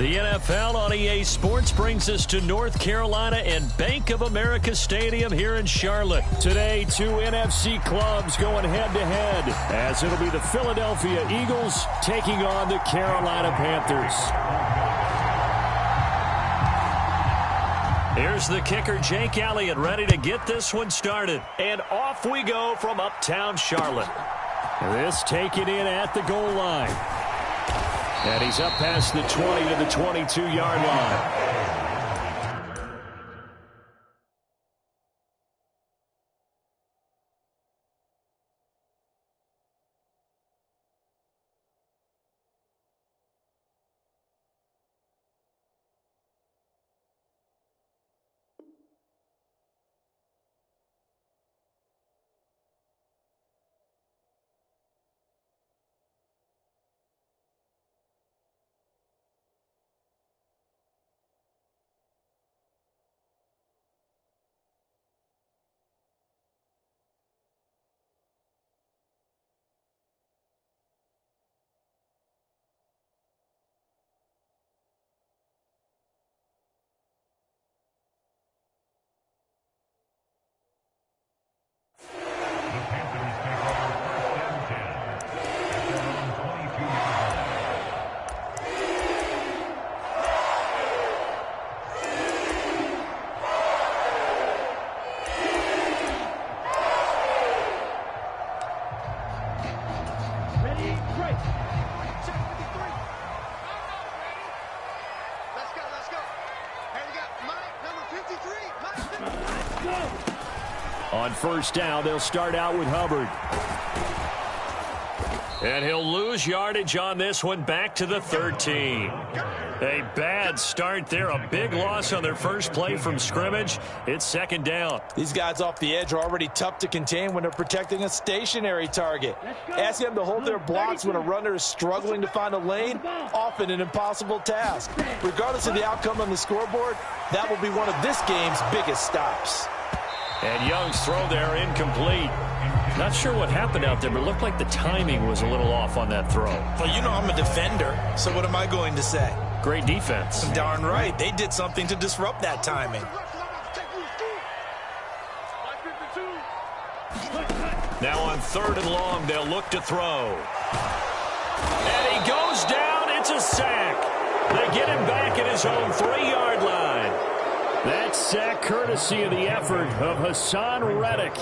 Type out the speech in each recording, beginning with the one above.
The NFL on EA Sports brings us to North Carolina and Bank of America Stadium here in Charlotte. Today, two NFC clubs going head-to-head, as it'll be the Philadelphia Eagles taking on the Carolina Panthers. Here's the kicker, Jake Elliott, ready to get this one started. And off we go from uptown Charlotte. This taken in at the goal line. And he's up past the 20 to the 22-yard line. On first down, they'll start out with Hubbard. And he'll lose yardage on this one, back to the 13. A bad start there, a big loss on their first play from scrimmage. It's second down. These guys off the edge are already tough to contain when they're protecting a stationary target. Asking them to hold their blocks when a runner is struggling to find a lane, often an impossible task. Regardless of the outcome on the scoreboard, that will be one of this game's biggest stops. And Young's throw there incomplete. Not sure what happened out there, but it looked like the timing was a little off on that throw. Well, you know I'm a defender, so what am I going to say? Great defense. Darn right. They did something to disrupt that timing. Now on third and long, they'll look to throw. And he goes down. It's a sack. They get him back at his own 3-yard line. That sack courtesy of the effort of Hassan Reddick.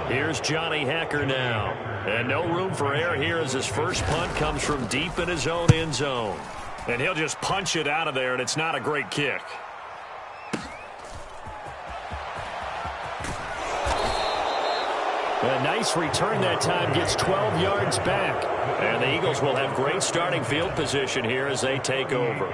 Here's Johnny Hacker now. And no room for error here as his first punt comes from deep in his own end zone. And he'll just punch it out of there, and it's not a great kick. A nice return that time, gets 12 yards back. And the Eagles will have great starting field position here as they take over.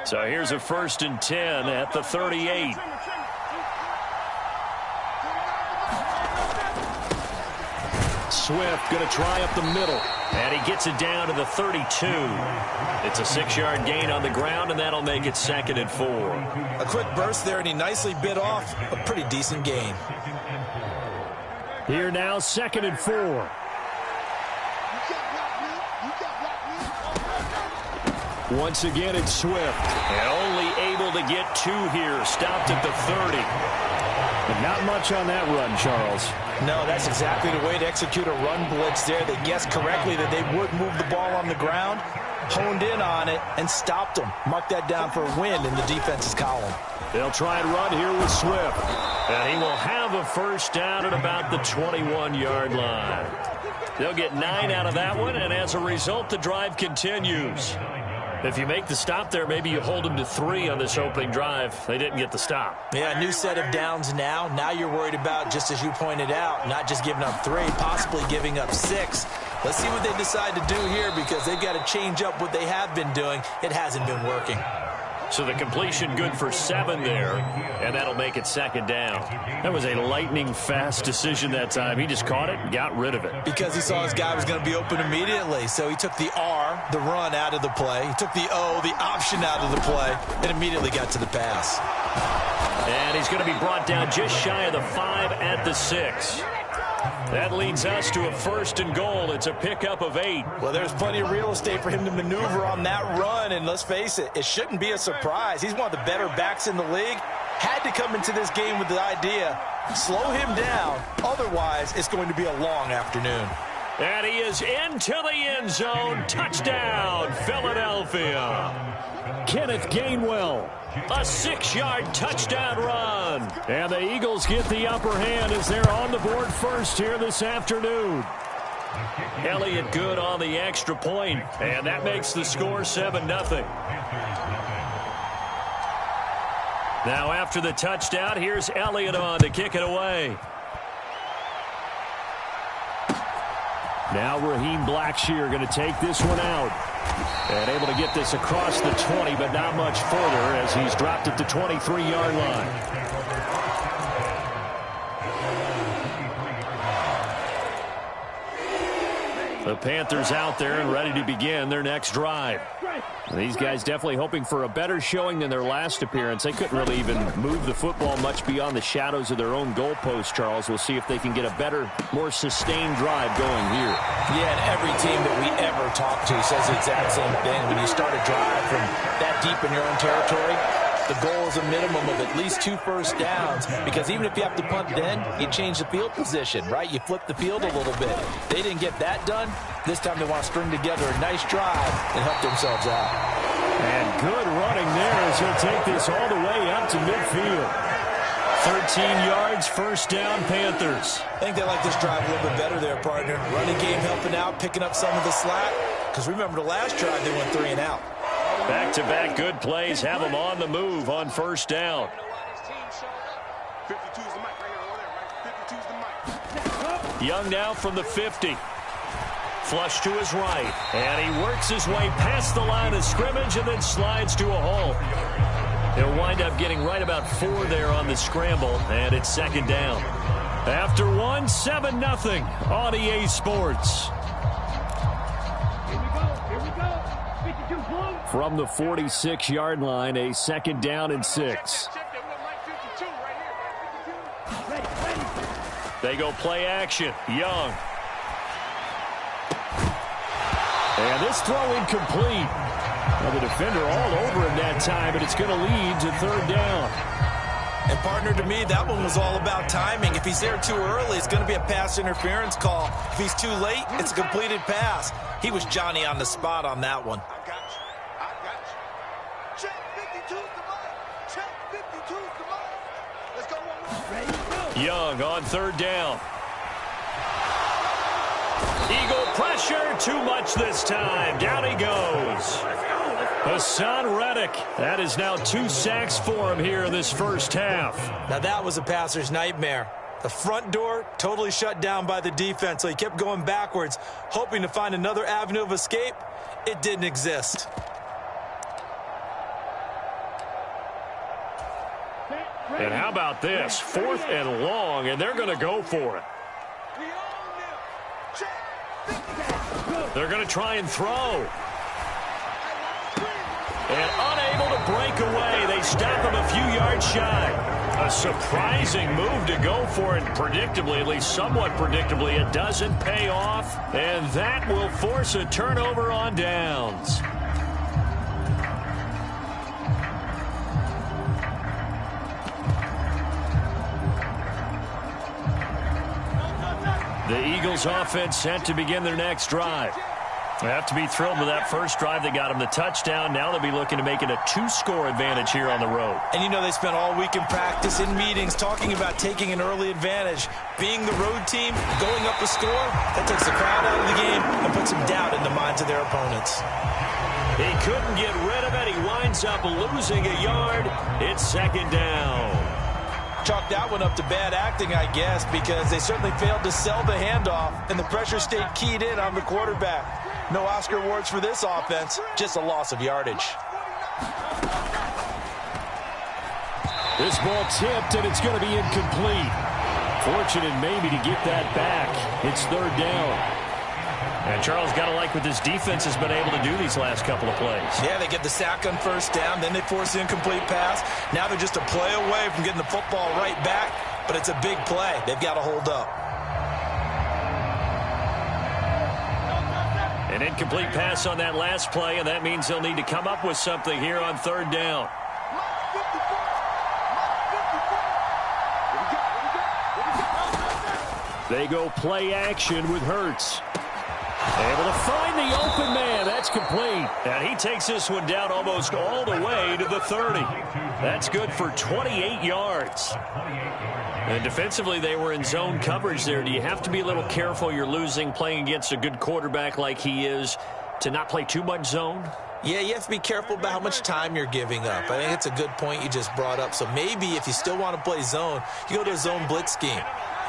So here's a 1st and 10 at the 38. Swift going to try up the middle. And he gets it down to the 32. It's a 6-yard gain on the ground, and that'll make it 2nd and 4. A quick burst there, and he nicely bit off a pretty decent gain. Here now, 2nd and 4. Once again, it's Swift. And only able to get 2 here. Stopped at the 30. But not much on that run, Charles. No, that's exactly the way to execute a run blitz there. They guessed correctly that they would move the ball on the ground, honed in on it, and stopped them. Mark that down for a win in the defense's column. They'll try and run here with Swift. And he will have a first down at about the 21-yard line. They'll get 9 out of that one, and as a result, the drive continues. If you make the stop there, maybe you hold them to 3 on this opening drive. They didn't get the stop. Yeah, a new set of downs now. Now you're worried about, just as you pointed out, not just giving up 3, possibly giving up 6. Let's see what they decide to do here, because they've got to change up what they have been doing. It hasn't been working. So the completion good for 7 there, and that'll make it 2nd down. That was a lightning-fast decision that time. He just caught it and got rid of it. Because he saw his guy was going to be open immediately. So he took the R, the run, out of the play. He took the O, the option, out of the play, and immediately got to the pass. And he's going to be brought down just shy of the 5 at the 6. That leads us to a 1st and goal. It's a pickup of 8. Well, there's plenty of real estate for him to maneuver on that run, and let's face it, it shouldn't be a surprise. He's one of the better backs in the league. Had to come into this game with the idea, slow him down, otherwise it's going to be a long afternoon. And he is into the end zone. Touchdown, Philadelphia. Kenneth Gainwell, a 6-yard touchdown run. And the Eagles get the upper hand as they're on the board first here this afternoon. Elliott good on the extra point, and that makes the score 7-0. Now after the touchdown, here's Elliott on to kick it away. Now Raheem Blackshear going to take this one out. And able to get this across the 20, but not much further as he's dropped at the 23-yard line. The Panthers out there and ready to begin their next drive. These guys definitely hoping for a better showing than their last appearance. They couldn't really even move the football much beyond the shadows of their own goalpost, Charles. We'll see if they can get a better, more sustained drive going here. Yeah, and every team that we ever talk to says the exact same thing. When you start a drive from that deep in your own territory, the goal is a minimum of at least 2 first downs, because even if you have to punt then, you change the field position, right? You flip the field a little bit. They didn't get that done. This time they want to string together a nice drive and help themselves out. And good running there as he'll take this all the way up to midfield. 13 yards, first down, Panthers. I think they like this drive a little bit better there, partner. Running game helping out, picking up some of the slack. Because remember the last drive, they went 3 and out. Back-to-back good plays have them on the move on first down. Young now from the 50. Flush to his right. And he works his way past the line of scrimmage and then slides to a halt. They'll wind up getting right about 4 there on the scramble, and it's 2nd down. After 1, 7-0 on EA Sports. From the 46-yard line, a 2nd down and 6. They go play action. Young. And this throw incomplete. Well, the defender all over him that time, but it's going to lead to 3rd down. And, partner, to me, that one was all about timing. If he's there too early, it's going to be a pass interference call. If he's too late, it's a completed pass. He was Johnny on the spot on that one. Young on 3rd down. Eagle pressure, too much this time. Down he goes. Hassan Reddick. That is now 2 sacks for him here in this first half. Now that was a passer's nightmare. The front door totally shut down by the defense, so he kept going backwards, hoping to find another avenue of escape. It didn't exist. And how about this? 4th and long, and they're going to go for it. They're going to try and throw. And unable to break away. They stop him a few yards shy. A surprising move to go for it. Predictably, at least somewhat predictably, it doesn't pay off. And that will force a turnover on downs. The Eagles offense set to begin their next drive. They have to be thrilled with that first drive. They got them the touchdown. Now they'll be looking to make it a 2-score advantage here on the road. And you know they spent all week in practice, in meetings, talking about taking an early advantage. Being the road team, going up a score, that takes the crowd out of the game and puts some doubt in the minds of their opponents. He couldn't get rid of it. He winds up losing a yard. It's 2nd down. Chalk that one up to bad acting, I guess, because they certainly failed to sell the handoff, and the pressure stayed keyed in on the quarterback. No Oscar awards for this offense, just a loss of yardage. This ball tipped, and it's going to be incomplete. Fortunate maybe to get that back. It's 3rd down. And Charles, got to like what this defense has been able to do these last couple of plays. Yeah, they get the sack on first down, then they force the incomplete pass. Now they're just a play away from getting the football right back, but it's a big play. They've got to hold up. An incomplete pass on that last play, and that means they'll need to come up with something here on third down. They go play action with Hurts. Able to find the open man. That's complete. And he takes this one down almost all the way to the 30. That's good for 28 yards. And defensively, they were in zone coverage there. Do you have to be a little careful? You're losing playing against a good quarterback like he is to not play too much zone? Yeah, you have to be careful about how much time you're giving up. I think it's a good point you just brought up. So maybe if you still want to play zone, you go to a zone blitz scheme.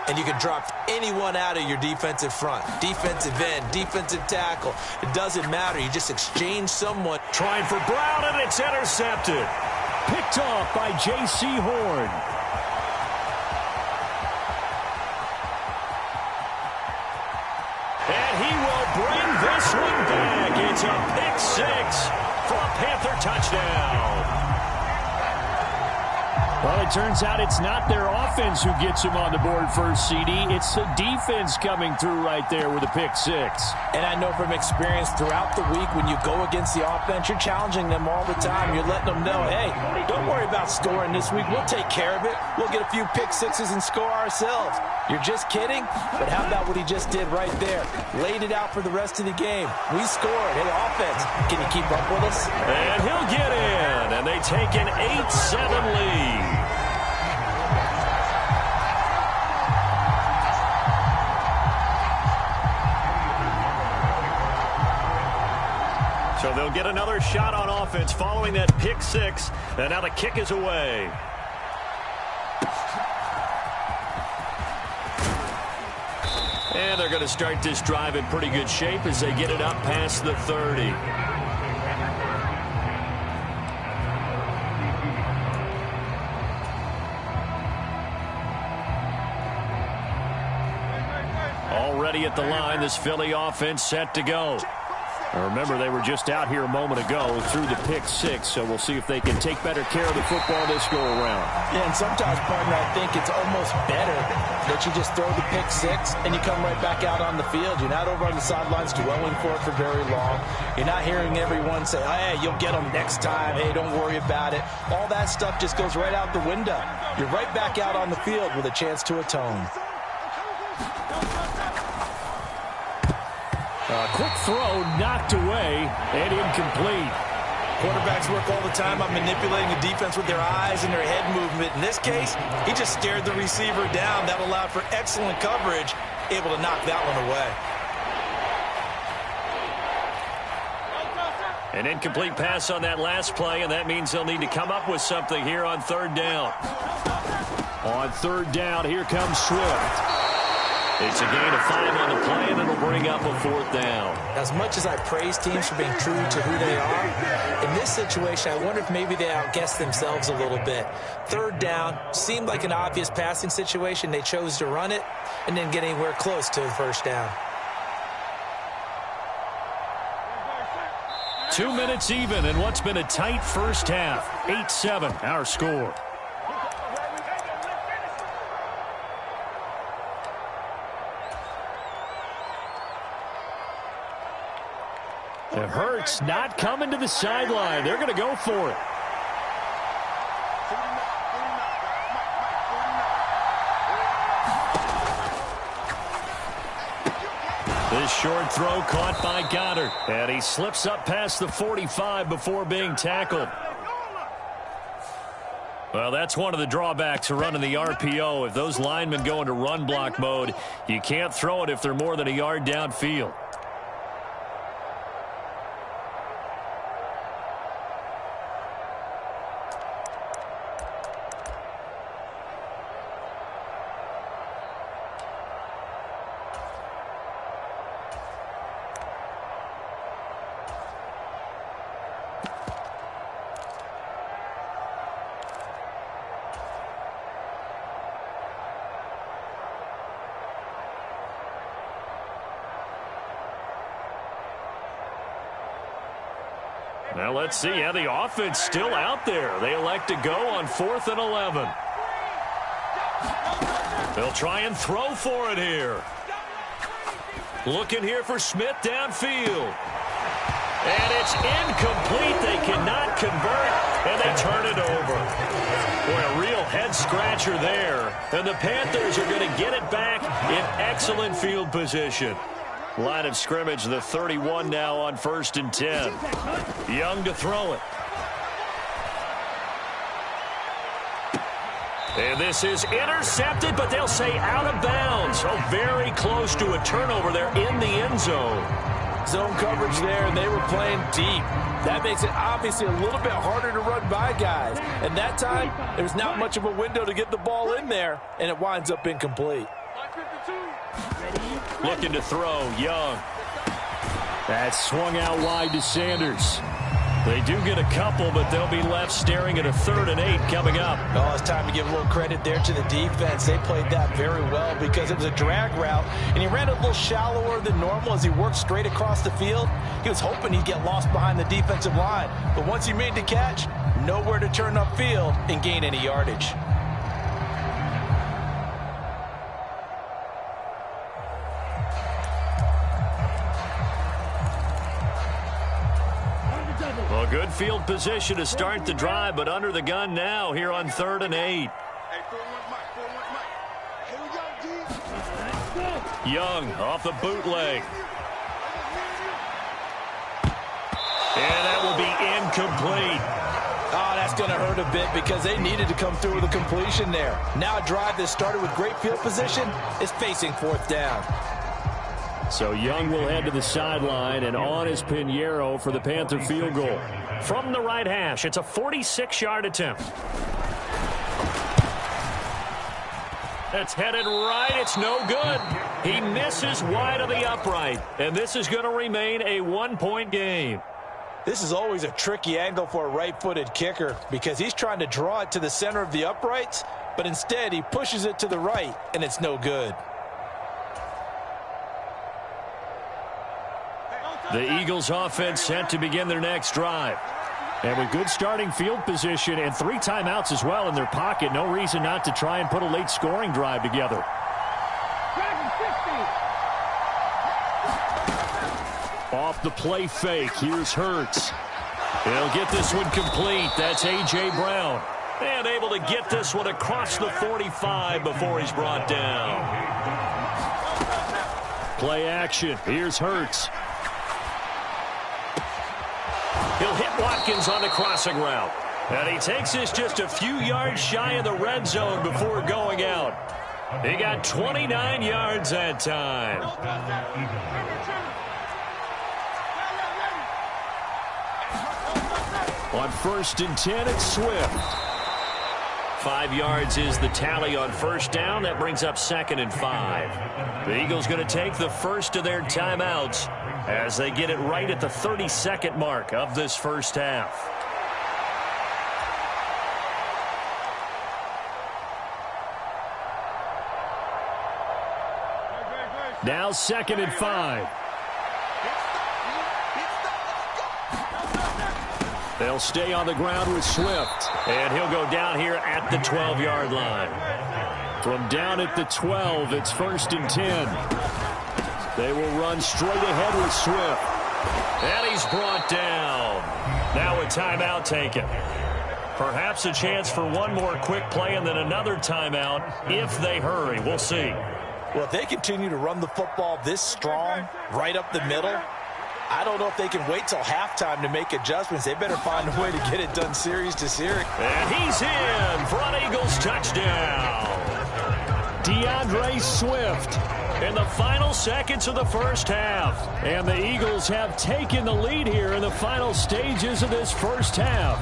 And you can drop anyone out of your defensive front. Defensive end, defensive tackle. It doesn't matter. You just exchange someone. Trying for Brown, and it's intercepted. Picked off by J.C. Horn. And he will bring this one back. It's a pick six for a Panther touchdown. Well, it turns out it's not their offense who gets him on the board first, CD. It's the defense coming through right there with a pick six. And I know from experience throughout the week when you go against the offense, you're challenging them all the time. You're letting them know, hey, don't worry about scoring this week. We'll take care of it. We'll get a few pick sixes and score ourselves. You're just kidding? But how about what he just did right there? Laid it out for the rest of the game. We scored. Hey, offense, can you keep up with us? And he'll get in. And they take an 8-7 lead. So they'll get another shot on offense following that pick six. And now the kick is away. And they're going to start this drive in pretty good shape as they get it up past the 30. Already at the line, this Philly offense set to go. Now remember, they were just out here a moment ago through the pick six, so we'll see if they can take better care of the football this go-around. Yeah, and sometimes, partner, I think it's almost better that you just throw the pick six and you come right back out on the field. You're not over on the sidelines dwelling for it for very long. You're not hearing everyone say, oh, hey, you'll get them next time. Hey, don't worry about it. All that stuff just goes right out the window. You're right back out on the field with a chance to atone. Quick throw knocked away and incomplete. Quarterbacks work all the time on manipulating the defense with their eyes and their head movement. In this case, he just stared the receiver down. That allowed for excellent coverage, able to knock that one away. An incomplete pass on that last play, and that means they'll need to come up with something here on third down. On third down, here comes Swift. It's a gain of 5 on the play, and it'll bring up a fourth down. As much as I praise teams for being true to who they are, in this situation, I wonder if maybe they outguessed themselves a little bit. Third down seemed like an obvious passing situation. They chose to run it and didn't get anywhere close to the first down. 2 minutes even in what's been a tight first half. 8-7, our score. And Hurts not coming to the sideline. They're going to go for it. This short throw caught by Goddard. And he slips up past the 45 before being tackled. Well, that's one of the drawbacks of running the RPO. If those linemen go into run block mode, you can't throw it if they're more than a yard downfield. Now let's see. Yeah, the offense still out there. They elect to go on 4th and 11. They'll try and throw for it here. Looking here for Smith downfield. And it's incomplete. They cannot convert, and they turn it over. Boy, a real head-scratcher there. And the Panthers are going to get it back in excellent field position. Line of scrimmage, the 31 now on 1st and 10. Young to throw it. And this is intercepted, but they'll say out of bounds. So very close to a turnover there in the end zone. Zone coverage there, and they were playing deep. That makes it obviously a little bit harder to run by guys. And that time, there's not much of a window to get the ball in there, and it winds up incomplete. Looking to throw, Young. That's swung out wide to Sanders. They do get a couple, but they'll be left staring at a 3rd and 8 coming up. Oh, it's time to give a little credit there to the defense. They played that very well because it was a drag route, and he ran a little shallower than normal as he worked straight across the field. He was hoping he'd get lost behind the defensive line, but once he made the catch, nowhere to turn upfield and gain any yardage. Well, good field position to start the drive, but under the gun now here on 3rd and 8. Young off the bootleg. And that will be incomplete. Oh, that's going to hurt a bit because they needed to come through with a completion there. Now a drive that started with great field position is facing 4th down. So Young will head to the sideline, and on is Pinheiro for the Panther field goal. From the right hash, it's a 46-yard attempt. That's headed right. It's no good. He misses wide of the upright, and this is going to remain a 1-point game. This is always a tricky angle for a right-footed kicker because he's trying to draw it to the center of the uprights, but instead he pushes it to the right, and it's no good. The Eagles offense set to begin their next drive. And with good starting field position and 3 timeouts as well in their pocket, no reason not to try and put a late scoring drive together. Off the play fake, here's Hurts. He'll get this one complete. That's A.J. Brown. And able to get this one across the 45 before he's brought down. Play action, here's Hurts. He'll hit Watkins on the crossing route. And he takes this just a few yards shy of the red zone before going out. He got 29 yards that time. On 1st and 10, it's Swift. 5 yards is the tally on 1st down. That brings up 2nd and 5. The Eagles going to take the first of their timeouts as they get it right at the 32nd mark of this first half. Now 2nd and 5. They'll stay on the ground with Swift. And he'll go down here at the 12-yard line. From down at the 12, it's 1st and 10. They will run straight ahead with Swift. And he's brought down. Now a timeout taken. Perhaps a chance for one more quick play and then another timeout if they hurry. We'll see. Well, if they continue to run the football this strong, right up the middle, I don't know if they can wait till halftime to make adjustments. They better find a way to get it done series to series. And he's in for an Eagles touchdown. DeAndre Swift in the final seconds of the first half. And the Eagles have taken the lead here in the final stages of this first half.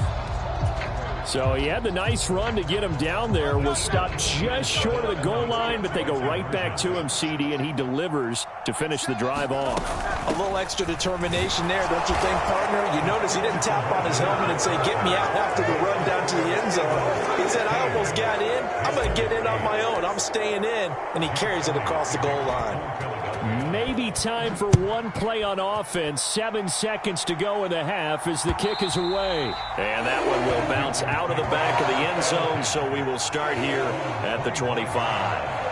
So he had the nice run to get him down there, was stopped just short of the goal line, but they go right back to him, CD, and he delivers to finish the drive off. A little extra determination there, don't you think, partner? You notice he didn't tap on his helmet and say, get me out after the run down to the end zone. He said, I almost got in. I'm going to get in on my own. I'm staying in. And he carries it across the goal line. Maybe time for one play on offense. 7 seconds to go in the half as the kick is away. And that one will bounce out of the back of the end zone, so we will start here at the 25.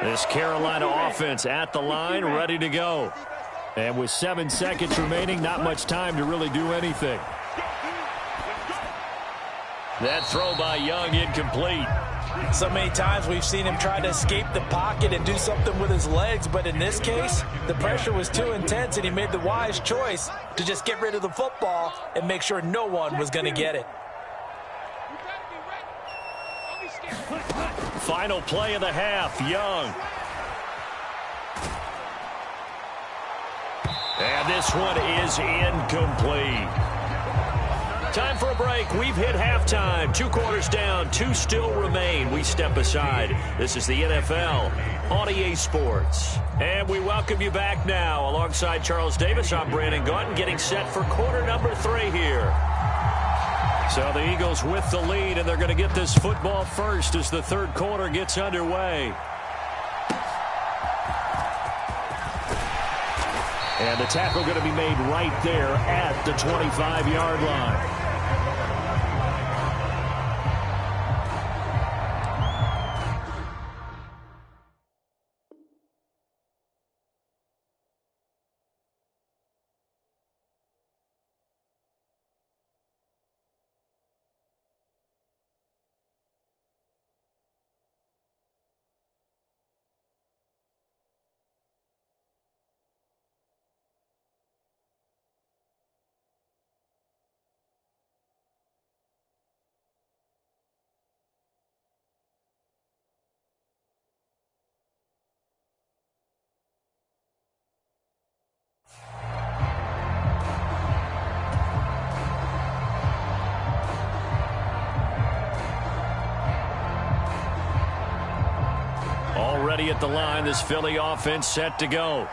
This Carolina offense at the line, ready to go. And with 7 seconds remaining, not much time to really do anything. That throw by Young incomplete. So many times we've seen him try to escape the pocket and do something with his legs, but in this case, the pressure was too intense and he made the wise choice to just get rid of the football and make sure no one was going to get it. Final play of the half, Young. And this one is incomplete. Time for a break. We've hit halftime. 2 quarters down, 2 still remain. We step aside. This is the NFL on EA Sports. And we welcome you back now. Alongside Charles Davis, I'm Brandon Gaunton, getting set for quarter number 3 here. So the Eagles with the lead, and they're going to get this football first as the third quarter gets underway. And the tackle going to be made right there at the 25-yard line. Already at the line, this Philly offense set to go.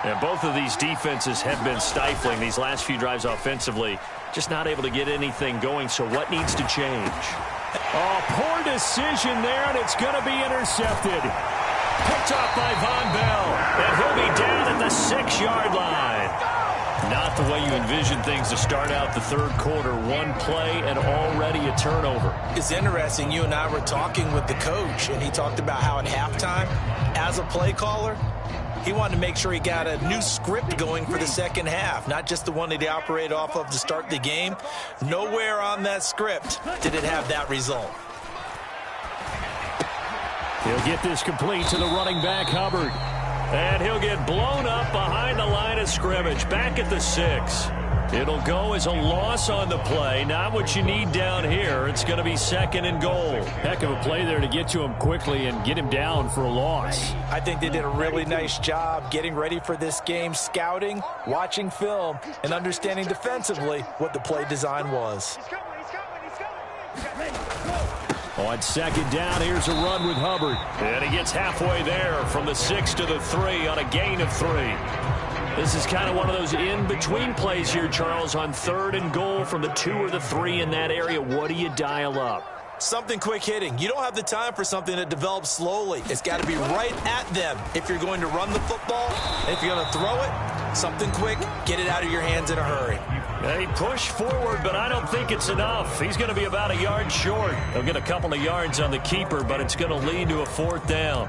And both of these defenses have been stifling these last few drives offensively. Just not able to get anything going, so what needs to change? Oh, poor decision there, and it's going to be intercepted. Picked off by Von Bell, and he'll be down at the 6-yard line. Not the way you envision things to start out the third quarter. One play and already a turnover. It's interesting. You and I were talking with the coach, and he talked about how at halftime, as a play caller, he wanted to make sure he got a new script going for the second half, not just the one that he operated off of to start the game. Nowhere on that script did it have that result. He'll get this complete to the running back, Hubbard. And he'll get blown up behind the line of scrimmage, back at the 6. It'll go as a loss on the play. Not what you need down here. It's going to be 2nd and goal. Heck of a play there to get to him quickly and get him down for a loss. I think they did a really nice job getting ready for this game, scouting, watching film, and understanding defensively what the play design was. On 2nd down, here's a run with Hubbard. And he gets halfway there from the 6 to the 3 on a gain of 3. This is kind of one of those in-between plays here, Charles, on 3rd and goal from the 2 or the 3 in that area. What do you dial up? Something quick hitting. You don't have the time for something that develops slowly. It's got to be right at them if you're going to run the football. And if you're going to throw it, something quick, get it out of your hands in a hurry. He pushed forward, but I don't think it's enough. He's going to be about a yard short. He'll get a couple of yards on the keeper, but it's going to lead to a 4th down.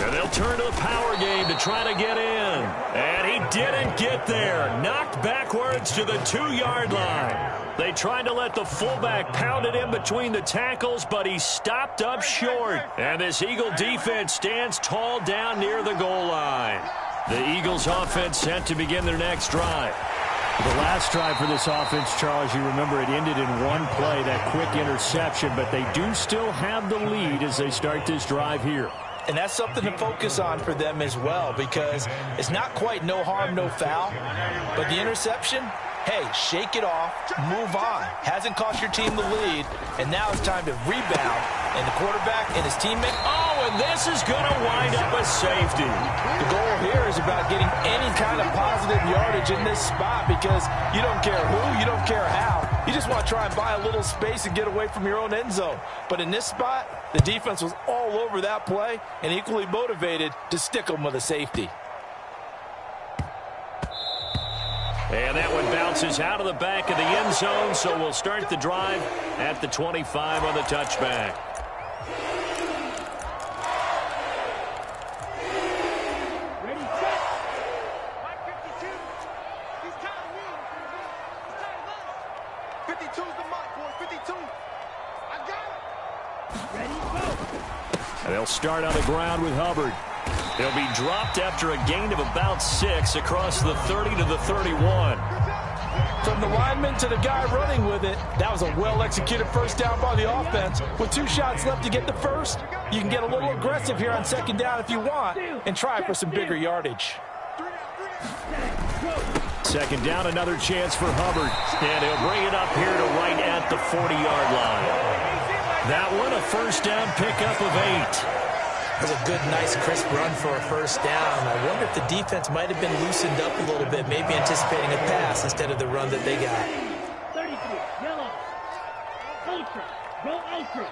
And they'll turn to the power game to try to get in. And he didn't get there. Knocked backwards to the 2-yard line. They tried to let the fullback pound it in between the tackles, but he stopped up short. And this Eagle defense stands tall down near the goal line. The Eagles offense set to begin their next drive. The last drive for this offense, Charles, you remember it ended in one play, that quick interception, but they do still have the lead as they start this drive here. And that's something to focus on for them as well, because it's not quite no harm, no foul. But the interception, hey, shake it off, move on. Hasn't cost your team the lead, and now it's time to rebound and the quarterback and his teammate. Oh, and this is going to wind up a safety. The goal here is about getting any kind of positive yardage in this spot because you don't care who, you don't care how. You just want to try and buy a little space and get away from your own end zone. But in this spot, the defense was all over that play and equally motivated to stick them with a safety. And that one bounces out of the back of the end zone, so we'll start the drive at the 25 on the touchback. Ready, set. 52. He's tired of me. He's tired of us. 52's the mark, boy. 52. I got it. Ready, go. And they'll start on the ground with Hubbard. He'll be dropped after a gain of about 6 across the 30 to the 31. From the lineman to the guy running with it, that was a well-executed first down by the offense. With 2 shots left to get the first, you can get a little aggressive here on second down if you want and try for some bigger yardage. Second down, another chance for Hubbard. And he'll bring it up here to right at the 40-yard line. That one, a first down pickup of 8. That was a good, nice, crisp run for a first down. I wonder if the defense might have been loosened up a little bit, maybe anticipating a pass instead of the run that they got. 33, yellow. Ultra, go ultra.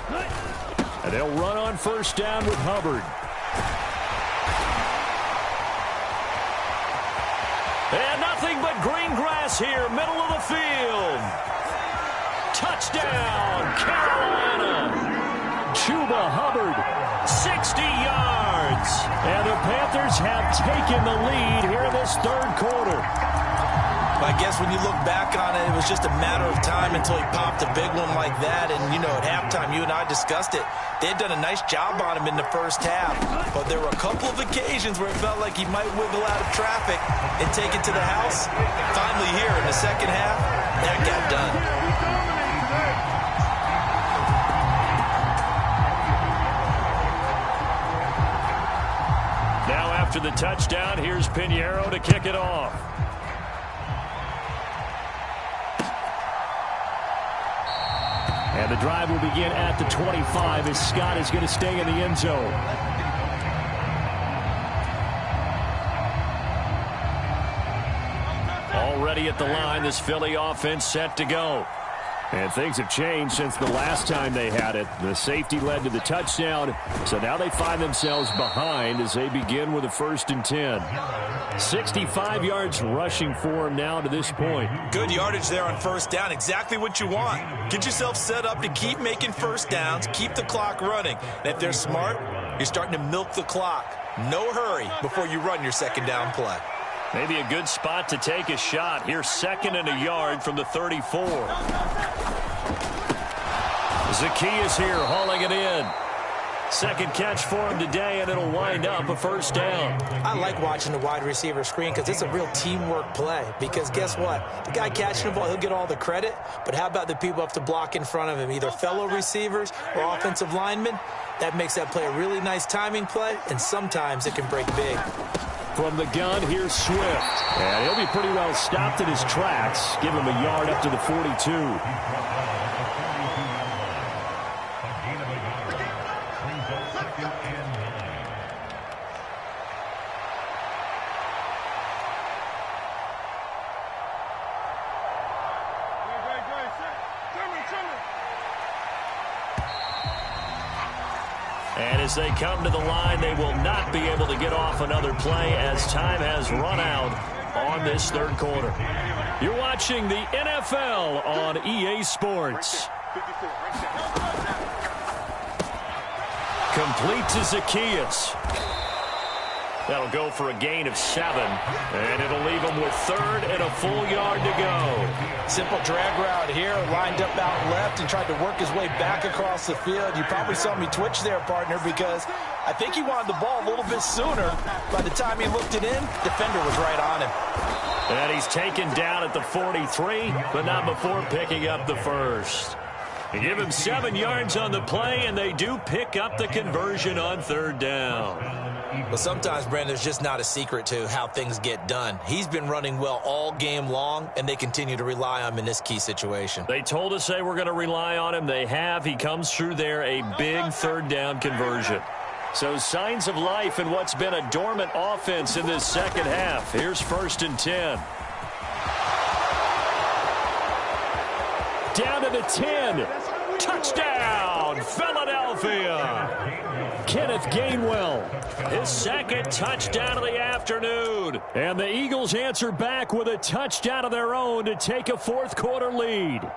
Cut. And they'll run on first down with Hubbard. And nothing but green grass here, middle of the field. Touchdown, Carolina. Chuba Hubbard, 60 yards. And the Panthers have taken the lead here in this third quarter. I guess when you look back on it, it was just a matter of time until he popped a big one like that. And, you know, at halftime, you and I discussed it. They had done a nice job on him in the first half. But there were a couple of occasions where it felt like he might wiggle out of traffic and take it to the house. Finally here in the second half, that got done. Now after the touchdown, here's Pinheiro to kick it off. And the drive will begin at the 25 as Scott is going to stay in the end zone. Already at the line, this Philly offense set to go. And things have changed since the last time they had it. The safety led to the touchdown, so now they find themselves behind as they begin with a 1st and 10. 65 yards rushing for them now to this point. Good yardage there on first down. Exactly what you want. Get yourself set up to keep making first downs, keep the clock running. And if they're smart, you're starting to milk the clock. No hurry before you run your second down play. Maybe a good spot to take a shot. Here's 2nd and a yard from the 34. Zacchaeus here hauling it in. Second catch for him today, and it'll wind up a first down. I like watching the wide receiver screen because it's a real teamwork play. Because guess what? The guy catching the ball, he'll get all the credit. But how about the people up to block in front of him, either fellow receivers or offensive linemen? That makes that play a really nice timing play, and sometimes it can break big. From the gun, here's Swift. And he'll be pretty well stopped in his tracks. Give him a yard up to the 42. And as they come to the line, they will not be able to get off another play as time has run out on this third quarter. You're watching the NFL on EA Sports. Complete to Zacchaeus. That'll go for a gain of 7. And it'll leave him with 3rd and a full yard to go. Simple drag route here, lined up out left and tried to work his way back across the field. You probably saw me twitch there, partner, because I think he wanted the ball a little bit sooner. By the time he looked it in, defender was right on him. And he's taken down at the 43, but not before picking up the first. They give him 7 yards on the play, and they do pick up the conversion on 3rd down. Well, sometimes, Brandon, there's just not a secret to how things get done. He's been running well all game long, and they continue to rely on him in this key situation. They told us they were going to rely on him. They have. He comes through there, a big third down conversion. So signs of life in what's been a dormant offense in this second half. Here's 1st and 10. Down to the 10. Touchdown, Philadelphia. Kenneth Gainwell, his 2nd touchdown of the afternoon. And the Eagles answer back with a touchdown of their own to take a 4th quarter lead.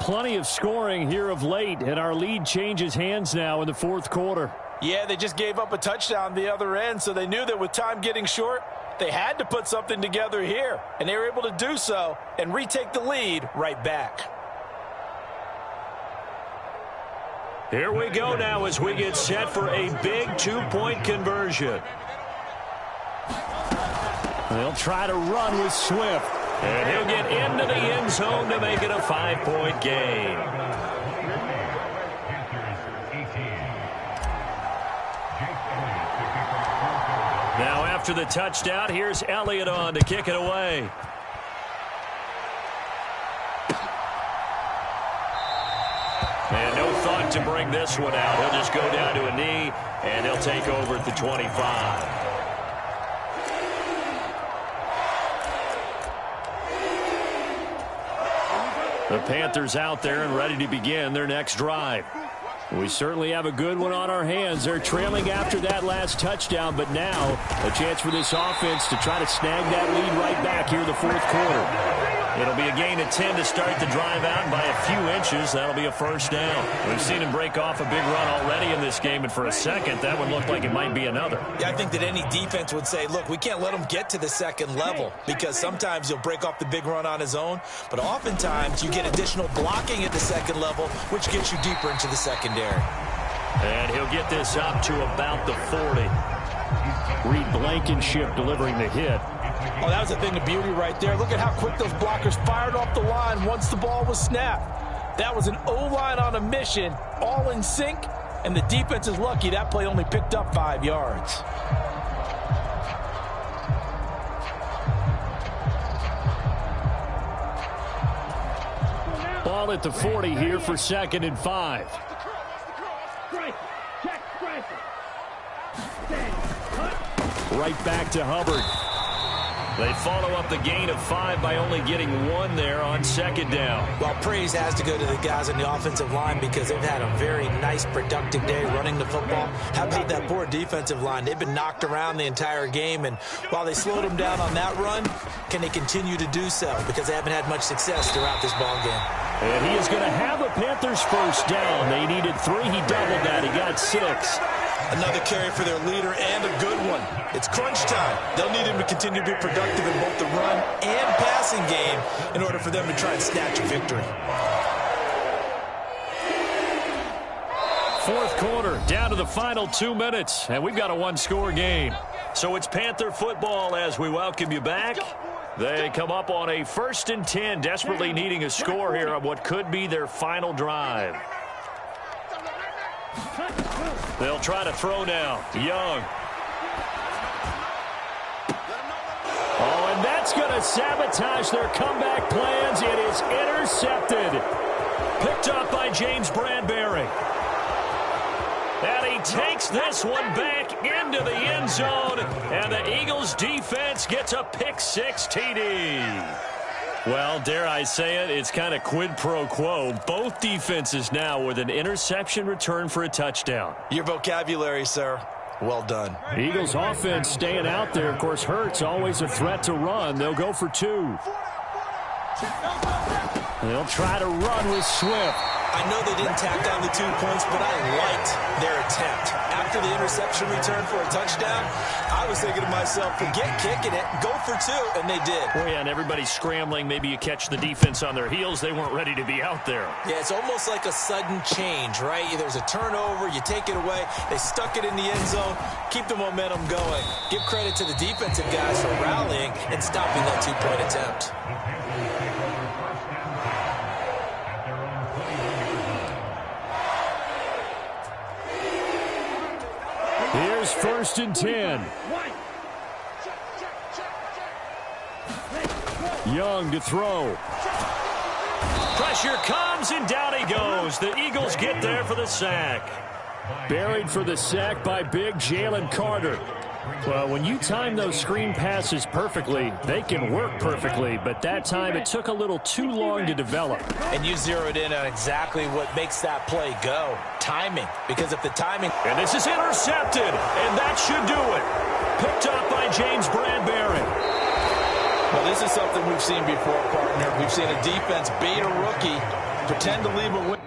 Plenty of scoring here of late, and our lead changes hands now in the 4th quarter. Yeah, they just gave up a touchdown the other end, so they knew that with time getting short, they had to put something together here, and they were able to do so and retake the lead right back. Here we go now as we get set for a big 2-point conversion. They'll try to run with Swift, and he'll get into the end zone to make it a 5-point game. Now after the touchdown, here's Elliott on to kick it away. And no thought to bring this one out. He'll just go down to a knee, and he'll take over at the 25. The Panthers out there and ready to begin their next drive. We certainly have a good one on our hands. They're trailing after that last touchdown, but now a chance for this offense to try to snag that lead right back here in the 4th quarter. It'll be a gain of 10 to start the drive out, and by a few inches, that'll be a 1st down. We've seen him break off a big run already in this game, and for a second, that would look like it might be another. Yeah, I think that any defense would say, look, we can't let him get to the 2nd level, because sometimes he'll break off the big run on his own, but oftentimes you get additional blocking at the 2nd level, which gets you deeper into the secondary. And he'll get this up to about the 40. Reed Blankenship delivering the hit. Oh, that was a thing of beauty right there. Look at how quick those blockers fired off the line once the ball was snapped. That was an O-line on a mission, all in sync, and the defense is lucky that play only picked up 5 yards. Ball at the 40 here for 2nd and 5. Right back to Hubbard. They follow up the gain of 5 by only getting 1 there on 2nd down. Well, praise has to go to the guys on the offensive line because they've had a very nice, productive day running the football. How about that poor defensive line? They've been knocked around the entire game, and while they slowed them down on that run, can they continue to do so? Because they haven't had much success throughout this ball game. And he is going to have the Panthers 1st down. They needed 3. He doubled that. He got 6. Another carry for their leader and a good one. It's crunch time. They'll need him to continue to be productive in both the run and passing game in order for them to try and snatch a victory. 4th quarter, down to the final 2 minutes, and we've got a 1-score game. So it's Panther football as we welcome you back. They come up on a 1st and 10, desperately needing a score here on what could be their final drive. They'll try to throw now. Young. Oh, and that's going to sabotage their comeback plans. It is intercepted. Picked up by James Bradbury. And he takes this one back into the end zone. And the Eagles defense gets a pick-6 TD. Well, dare I say it, it's kind of quid pro quo. Both defenses now with an interception return for a touchdown. Your vocabulary, sir. Well done. Eagles offense staying out there. Of course, Hurts always a threat to run. They'll go for 2. They'll try to run with Swift. I know they didn't tack on the 2 points, but I liked their attempt. After the interception return for a touchdown, I was thinking to myself, forget kicking it, go for 2, and they did. Oh, yeah, and everybody's scrambling. Maybe you catch the defense on their heels. They weren't ready to be out there. Yeah, it's almost like a sudden change, right? There's a turnover, you take it away, they stuck it in the end zone, keep the momentum going. Give credit to the defensive guys for rallying and stopping that 2-point attempt. Here's Here's 1st and 10. Young to throw. Pressure comes, and down he goes. The Eagles get there for the sack. Buried for the sack by big Jalen Carter. Well, when you time those screen passes perfectly, they can work perfectly, but that time it took a little too long to develop. And you zeroed in on exactly what makes that play go. Timing. Because if the timing... And this is intercepted, and that should do it. Picked up by James Bradbury. Well, this is something we've seen before, partner. We've seen a defense bait a rookie, pretend to leave a win.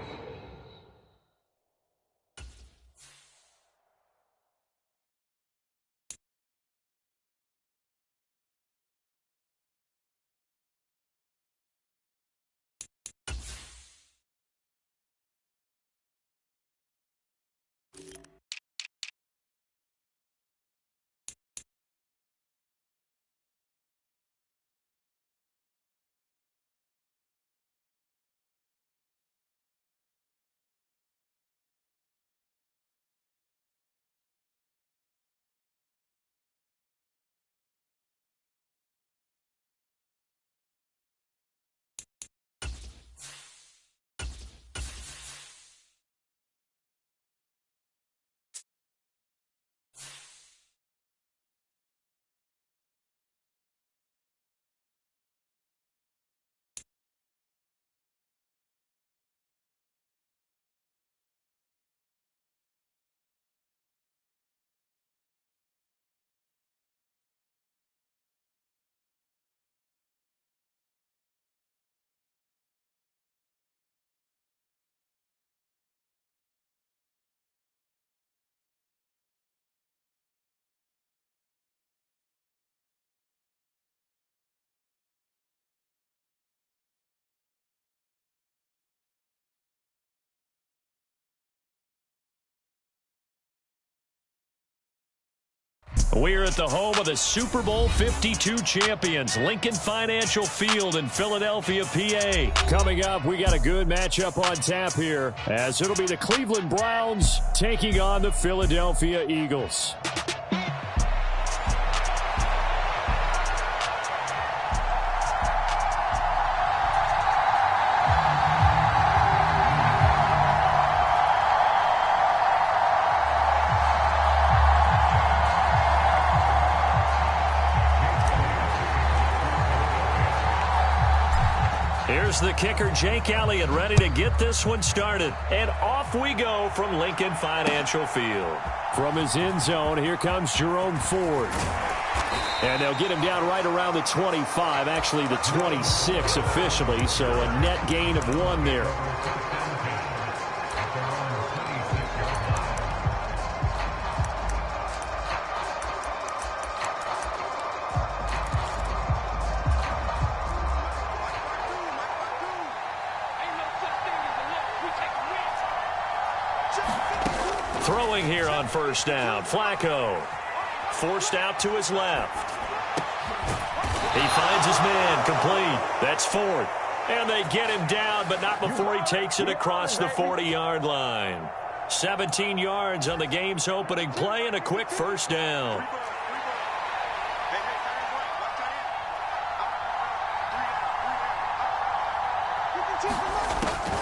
We're at the home of the Super Bowl 52 champions, Lincoln Financial Field in Philadelphia, PA. Coming up, we got a good matchup on tap here, as it'll be the Cleveland Browns taking on the Philadelphia Eagles. Here's the kicker, Jake Elliott, ready to get this one started. And off we go from Lincoln Financial Field. From his end zone, here comes Jerome Ford. And they'll get him down right around the 25, actually the 26 officially, so a net gain of 1 there. Throwing here on 1st down, Flacco. Forced out to his left. He finds his man, complete. That's Ford. And they get him down, but not before he takes it across the 40-yard line. 17 yards on the game's opening play and a quick 1st down.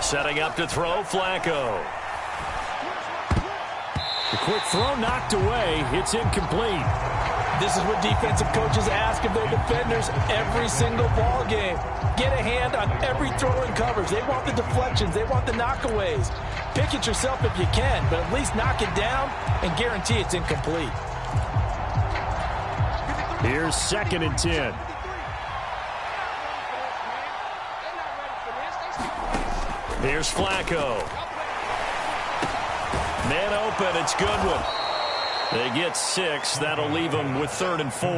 Setting up to throw, Flacco. The quick throw knocked away. It's incomplete. This is what defensive coaches ask of their defenders every single ball game. Get a hand on every throw in coverage. They want the deflections. They want the knockaways. Pick it yourself if you can, but at least knock it down and guarantee it's incomplete. Here's 2nd and 10. Here's Flacco. Man open, it's Goodwin. They get 6. That'll leave them with 3rd and 4.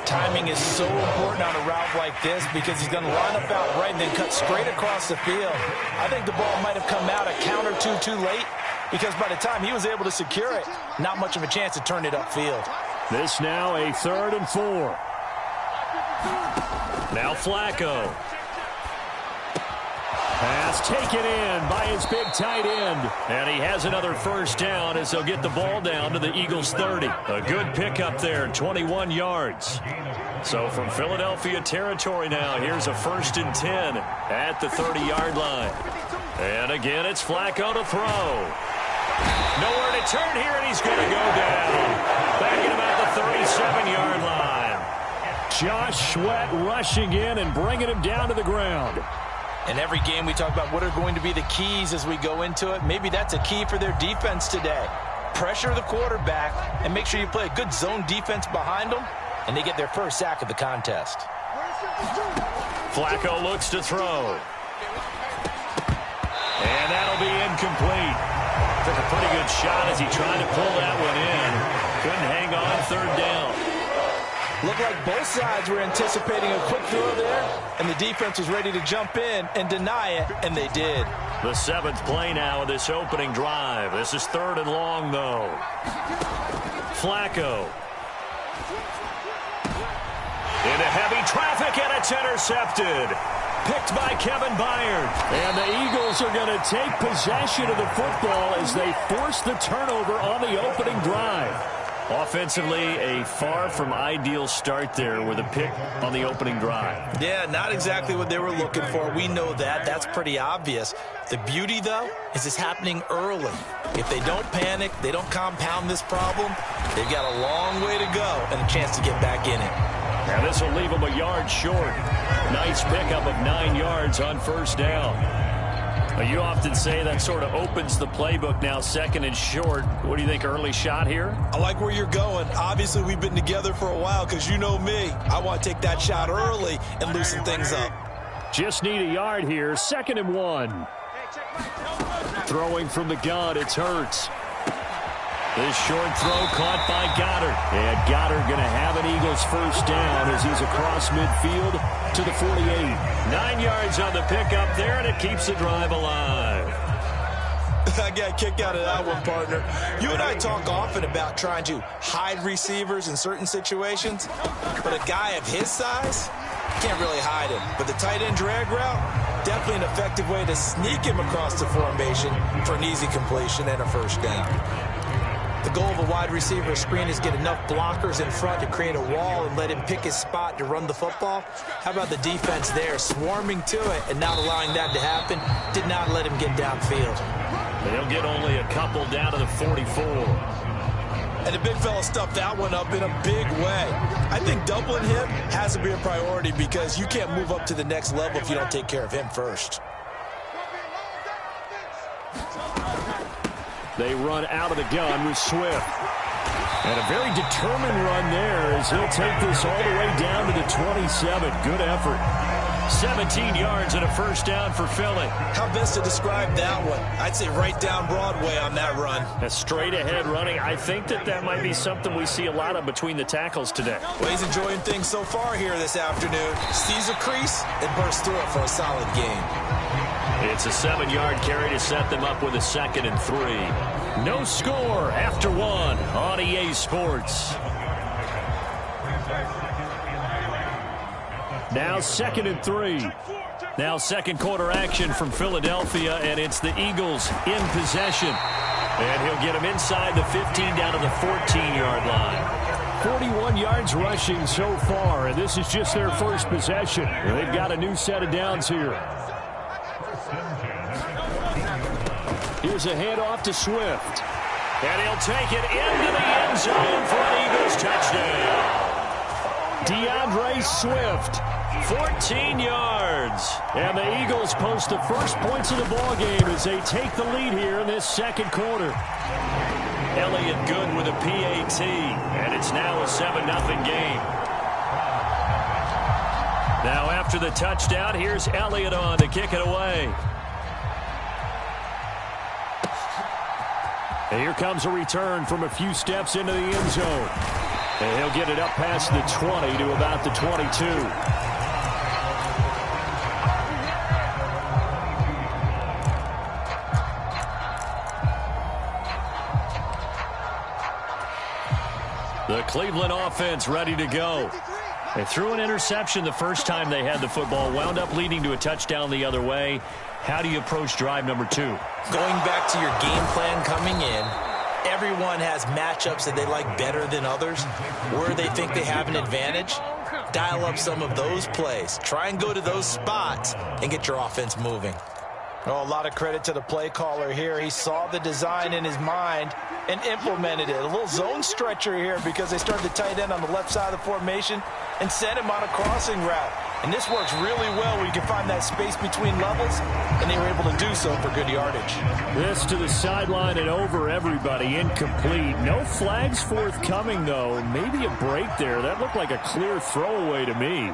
Timing is so important on a route like this because he's going to line up out right and then cut straight across the field. I think the ball might have come out a count or two too late because by the time he was able to secure it, not much of a chance to turn it upfield. This now a 3rd and 4. Now Flacco. Pass taken in by his big tight end. And he has another first down as they'll get the ball down to the Eagles' 30. A good pickup there, 21 yards. So from Philadelphia territory now, here's a 1st and 10 at the 30-yard line. And again, it's Flacco to throw. Nowhere to turn here, and he's going to go down. Back at about the 37-yard line. Josh Sweat rushing in and bringing him down to the ground. In every game, we talk about what are going to be the keys as we go into it. Maybe that's a key for their defense today. Pressure the quarterback and make sure you play a good zone defense behind them, and they get their first sack of the contest. Flacco looks to throw. And that'll be incomplete. Took a pretty good shot as he tried to pull that one in. Couldn't hang on 3rd down. Looked like both sides were anticipating a quick throw there, and the defense was ready to jump in and deny it, and they did. The 7th play now of this opening drive. This is 3rd and long, though. Flacco. Into heavy traffic, and it's intercepted. Picked by Kevin Byard. And the Eagles are going to take possession of the football as they force the turnover on the opening drive. Offensively, a far from ideal start there with a pick on the opening drive. Yeah, not exactly what they were looking for. We know that. That's pretty obvious. The beauty, though, is it's happening early. If they don't panic, they don't compound this problem, they've got a long way to go and a chance to get back in it. Now this will leave them a yard short. Nice pickup of 9 yards on 1st down. You often say that sort of opens the playbook now, 2nd and short. What do you think, early shot here? I like where you're going. Obviously, we've been together for a while because you know me. I want to take that shot early and loosen things up. Just need a yard here, 2nd and 1. Throwing from the gun, it's Hurts. This short throw caught by Goddard. And Goddard going to have an Eagles first down as he's across midfield to the 48. 9 yards on the pickup there, and it keeps the drive alive. I got a kick out of that one, partner. You and I talk often about trying to hide receivers in certain situations, but a guy of his size, can't really hide him. But the tight end drag route, definitely an effective way to sneak him across the formation for an easy completion and a first down. The goal of a wide receiver screen is get enough blockers in front to create a wall and let him pick his spot to run the football. How about the defense there, swarming to it and not allowing that to happen? Did not let him get downfield. They'll get only a couple down to the 44. And the big fella stuffed that one up in a big way. I think doubling him has to be a priority because you can't move up to the next level if you don't take care of him first. They run out of the gun with Swift. And a very determined run there as he'll take this all the way down to the 27. Good effort. 17 yards and a first down for Philly. How best to describe that one? I'd say right down Broadway on that run. A straight ahead running. I think that might be something we see a lot of between the tackles today. Well, he's enjoying things so far here this afternoon. Sees a crease and bursts through it for a solid game. It's a 7-yard carry to set them up with a 2nd and 3. No score after 1 on EA Sports. Now 2nd and 3. Now 2nd quarter action from Philadelphia, and it's the Eagles in possession. And he'll get them inside the 15 down to the 14-yard line. 41 yards rushing so far, and this is just their first possession. They've got a new set of downs here. Here's a handoff to Swift. And he'll take it into the end zone for an Eagles touchdown. DeAndre Swift, 14 yards. And the Eagles post the first points of the ball game as they take the lead here in this 2nd quarter. Elliott good with a PAT, and it's now a 7-0 game. Now after the touchdown, here's Elliott on to kick it away. And here comes a return from a few steps into the end zone. And he'll get it up past the 20 to about the 22. The Cleveland offense ready to go. They threw an interception the first time they had the football, wound up leading to a touchdown the other way. How do you approach drive number 2? Going back to your game plan coming in, everyone has matchups that they like better than others. Where they think they have an advantage, dial up some of those plays. Try and go to those spots and get your offense moving. Oh, a lot of credit to the play caller here. He saw the design in his mind and implemented it. A little zone stretcher here because they started the tight end on the left side of the formation and sent him on a crossing route. And this works really well when you can find that space between levels, and they were able to do so for good yardage. This to the sideline and over everybody. Incomplete. No flags forthcoming, though. Maybe a break there. That looked like a clear throwaway to me.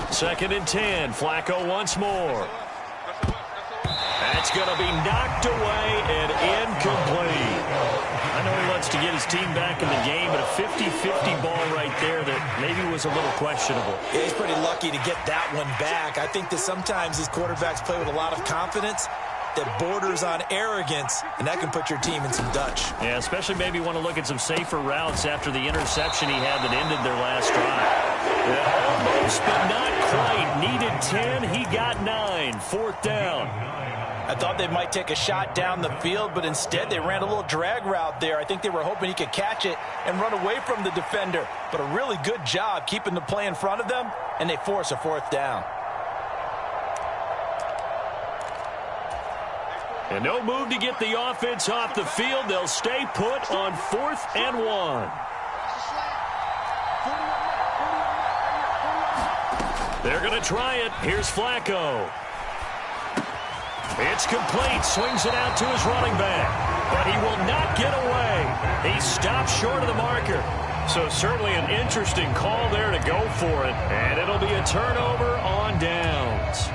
2nd and 10. Flacco once more. That's going to be knocked away and incomplete. I know he wants to get his team back in the game, but a 50-50 ball right there that maybe was a little questionable. Yeah, he's pretty lucky to get that one back. I think that sometimes these quarterbacks play with a lot of confidence that borders on arrogance, and that can put your team in some Dutch. Yeah, especially maybe want to look at some safer routes after the interception he had that ended their last drive. Almost, but not quite. Needed 10. He got 9. 4th down. I thought they might take a shot down the field, but instead they ran a little drag route there. I think they were hoping he could catch it and run away from the defender. But a really good job keeping the play in front of them, and they force a 4th down. And no move to get the offense off the field. They'll stay put on 4th and 1. They're going to try it. Here's Flacco. It's complete. Swings it out to his running back. But he will not get away. He stopped short of the marker. So certainly an interesting call there to go for it. And it'll be a turnover on downs.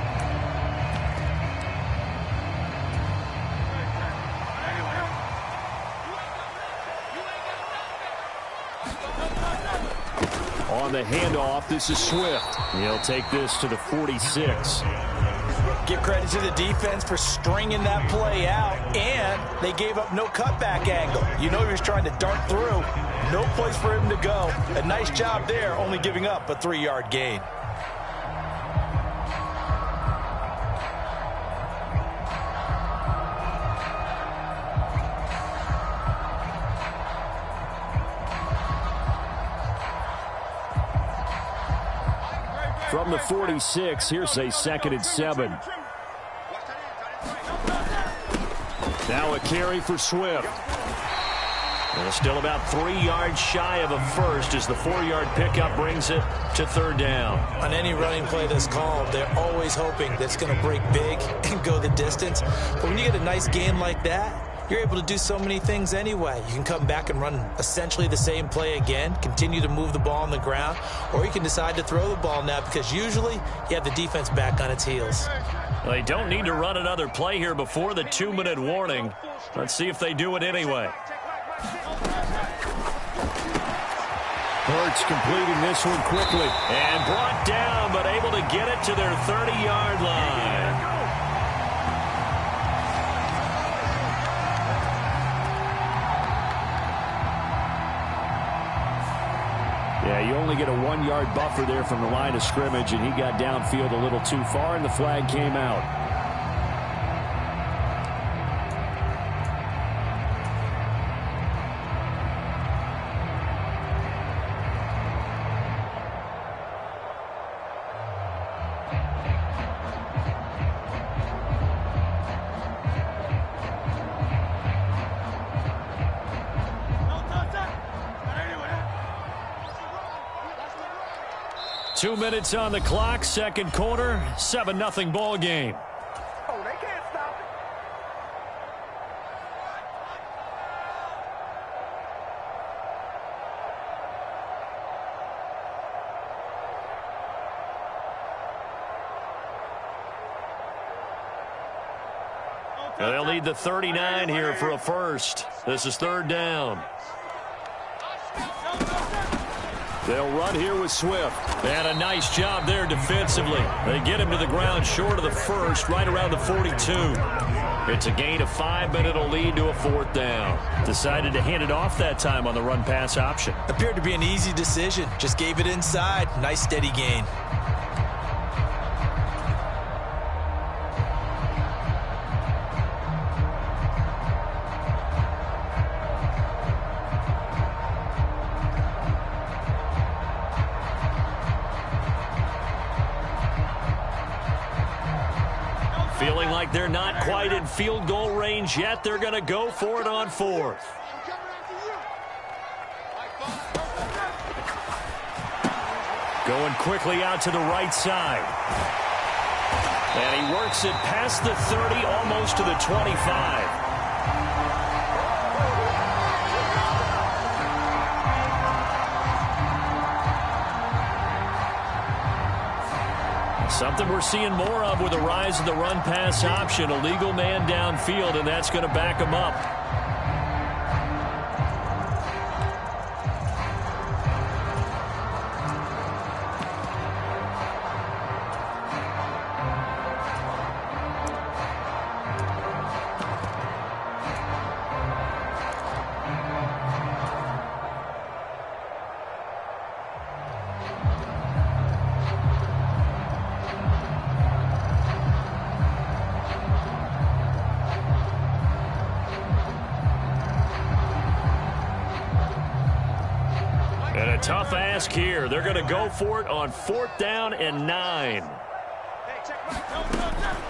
On the handoff, this is Swift. He'll take this to the 46. Give credit to the defense for stringing that play out, and they gave up no cutback angle. You know he was trying to dart through. No place for him to go. A nice job there, only giving up a 3-yard gain. From the 46, here's a 2nd and 7. Now a carry for Swift. And still about 3 yards shy of a first as the 4-yard pickup brings it to 3rd down. On any running play that's called, they're always hoping that it's going to break big and go the distance. But when you get a nice gain like that, you're able to do so many things anyway. You can come back and run essentially the same play again, continue to move the ball on the ground, or you can decide to throw the ball now because usually you have the defense back on its heels. They don't need to run another play here before the 2-minute warning. Let's see if they do it anyway. Hurts completing this one quickly. And brought down, but able to get it to their 30-yard line. Yeah, you only get a 1-yard buffer there from the line of scrimmage, and he got downfield a little too far, and the flag came out. Two minutes on the clock, 2nd quarter, 7-0 ball game. Oh, they can't stop it. They'll need the 39 here for a first. This is 3rd down. They'll run here with Swift. And a nice job there defensively. They get him to the ground short of the first, right around the 42. It's a gain of 5, but it'll lead to a 4th down. Decided to hand it off that time on the run-pass option. Appeared to be an easy decision. Just gave it inside. Nice steady gain. Feeling like they're not quite in field goal range yet. They're going to go for it on 4th. Going quickly out to the right side. And he works it past the 30, almost to the 25. Something we're seeing more of with the rise of the run-pass option. A legal man downfield, and that's going to back him up. And a tough ask here. They're going to go for it on 4th down and 9.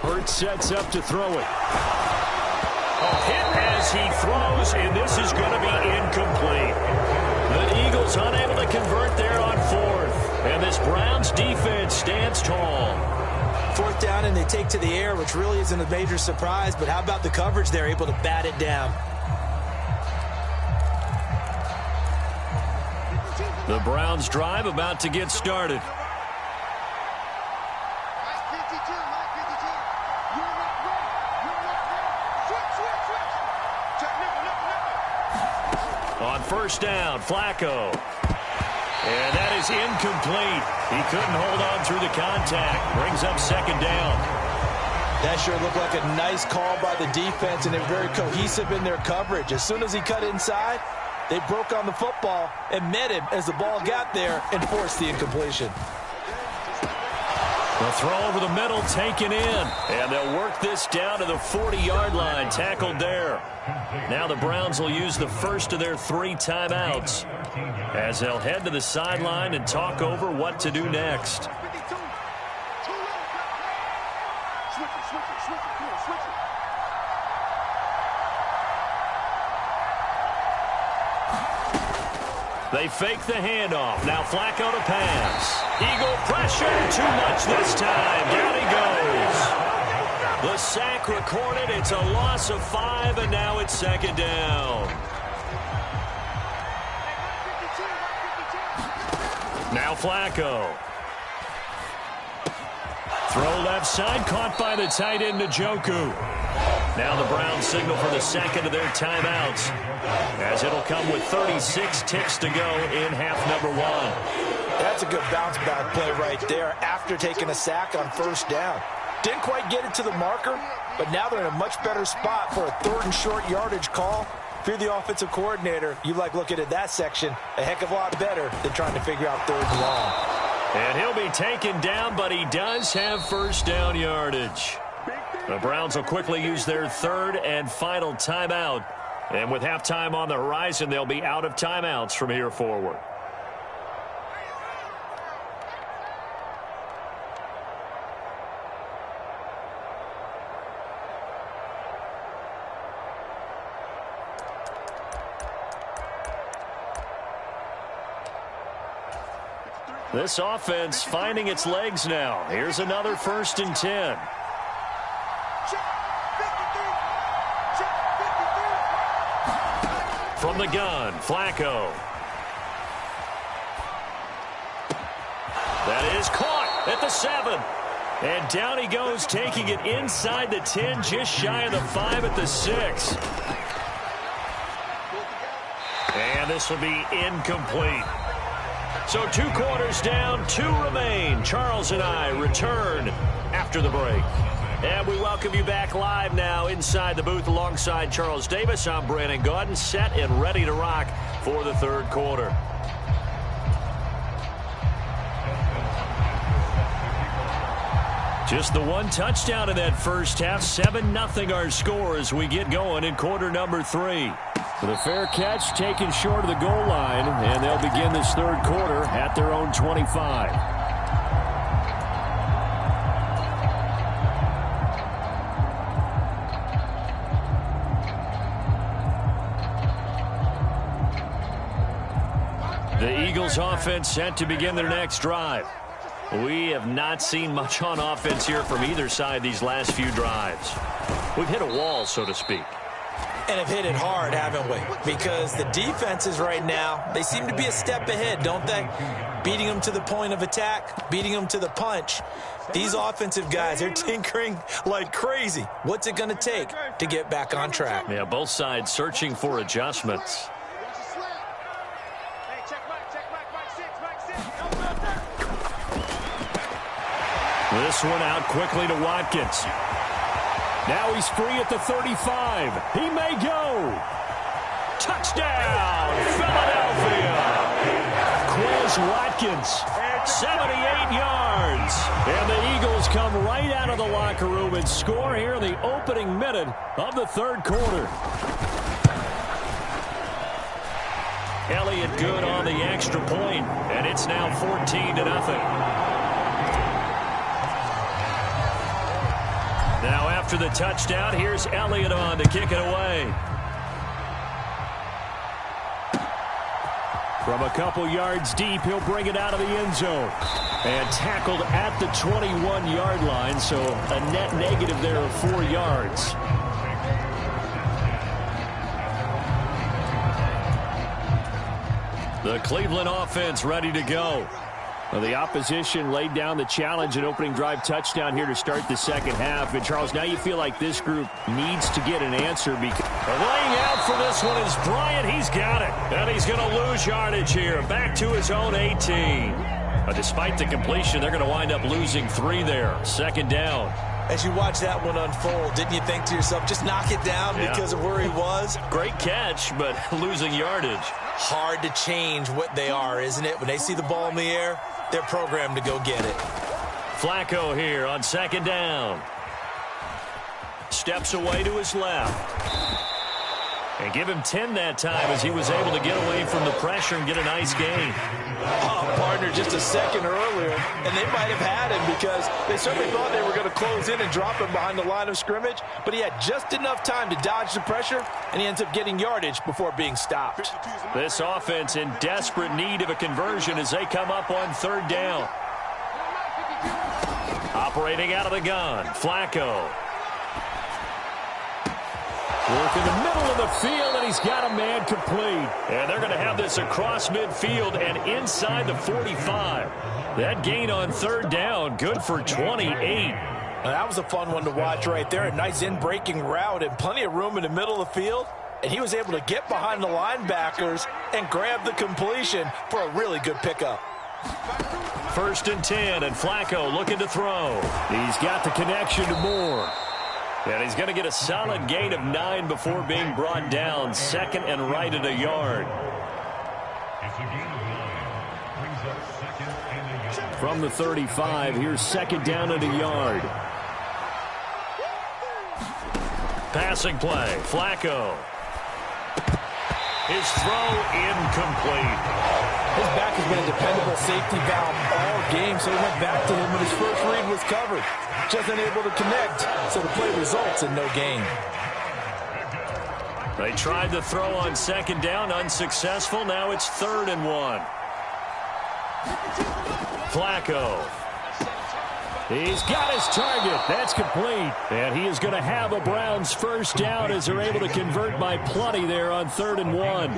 Hurts sets up to throw it. A hit as he throws, and this is going to be incomplete. The Eagles unable to convert there on 4th. And this Browns defense stands tall. 4th down, and they take to the air, which really isn't a major surprise. But how about the coverage there, able to bat it down? The Browns drive about to get started. On 1st down, Flacco. And that is incomplete. He couldn't hold on through the contact. Brings up 2nd down. That sure looked like a nice call by the defense, and they're very cohesive in their coverage. As soon as he cut inside, they broke on the football and met him as the ball got there and forced the incompletion. The throw over the middle taken in. And they'll work this down to the 40-yard line. Tackled there. Now the Browns will use the first of their 3 timeouts as they'll head to the sideline and talk over what to do next. They fake the handoff. Now Flacco to pass. Eagle pressure. Too much this time. Down he goes. The sack recorded. It's a loss of 5, and now it's 2nd down. Now Flacco. Throw left side. Caught by the tight end, Njoku. Now the Browns signal for the 2nd of their timeouts, as it'll come with 36 ticks to go in half number 1. That's a good bounce-back play right there after taking a sack on 1st down. Didn't quite get it to the marker, but now they're in a much better spot for a 3rd and short yardage call. If you're the offensive coordinator, you like looking at that section a heck of a lot better than trying to figure out 3rd and long. And he'll be taken down, but he does have 1st down yardage. The Browns will quickly use their 3rd and final timeout. And with halftime on the horizon, they'll be out of timeouts from here forward. This offense finding its legs now. Here's another 1st and 10. From the gun, Flacco. That is caught at the 7. And down he goes, taking it inside the 10, just shy of the 5 at the 6. And this will be incomplete. So 2 quarters down, 2 remain. Charles and I return after the break. And we welcome you back live now inside the booth alongside Charles Davis. I'm Brandon Gaudin, set and ready to rock for the third quarter. Just the one touchdown in that first half. 7-0 our score as we get going in quarter number 3. With a fair catch taken short of the goal line, and they'll begin this third quarter at their own 25. The Eagles offense set to begin their next drive. We have not seen much on offense here from either side these last few drives. We've hit a wall, so to speak. And have hit it hard, haven't we? Because the defenses right now, they seem to be a step ahead, don't they? Beating them to the point of attack, beating them to the punch. These offensive guys, they're tinkering like crazy. What's it going to take to get back on track? Yeah, both sides searching for adjustments. This one out quickly to Watkins. Now he's free at the 35. He may go. Touchdown, Philadelphia. Quiz Watkins, 78 yards. And the Eagles come right out of the locker room and score here in the opening minute of the third quarter. Elliott good on the extra point, and it's now 14-0. Now after the touchdown, here's Elliott on to kick it away. From a couple yards deep, he'll bring it out of the end zone. And tackled at the 21-yard line, so a net negative there of 4 yards. The Cleveland offense ready to go. Well, the opposition laid down the challenge and opening drive touchdown here to start the second half. And, Charles, now you feel like this group needs to get an answer. Because laying out for this one is Bryant. He's got it. And he's going to lose yardage here. Back to his own 18. But despite the completion, they're going to wind up losing 3 there. Second down. As you watch that one unfold, didn't you think to yourself, just knock it down because of where he was? Great catch, but losing yardage. Hard to change what they are, isn't it? When they see the ball in the air, they're programmed to go get it. Flacco here on second down. Steps away to his left. And give him 10 that time as he was able to get away from the pressure and get a nice gain. Oh, partner, just a second earlier, and they might have had him because they certainly thought they were going to close in and drop him behind the line of scrimmage, but he had just enough time to dodge the pressure, and he ends up getting yardage before being stopped. This offense in desperate need of a conversion as they come up on third down. Operating out of the gun, Flacco. Work in the middle of the field, and he's got a man complete. And they're going to have this across midfield and inside the 45. That gain on third down, good for 28. Now, that was a fun one to watch right there. A nice in-breaking route and plenty of room in the middle of the field. And he was able to get behind the linebackers and grab the completion for a really good pickup. 1st and 10, and Flacco looking to throw. He's got the connection to Moore. And he's going to get a solid gain of 9 before being brought down. Second and right at a yard. From the 35, here's second down at a yard. Passing play, Flacco. His throw incomplete. His back has been a dependable safety valve all game, so he went back to him when his first read was covered. Just unable to connect, so the play results in no gain. They tried to throw on second down, unsuccessful. Now it's 3rd and 1. Flacco. He's got his target. That's complete. And he is going to have a Browns first down as they're able to convert by plenty there on 3rd and 1.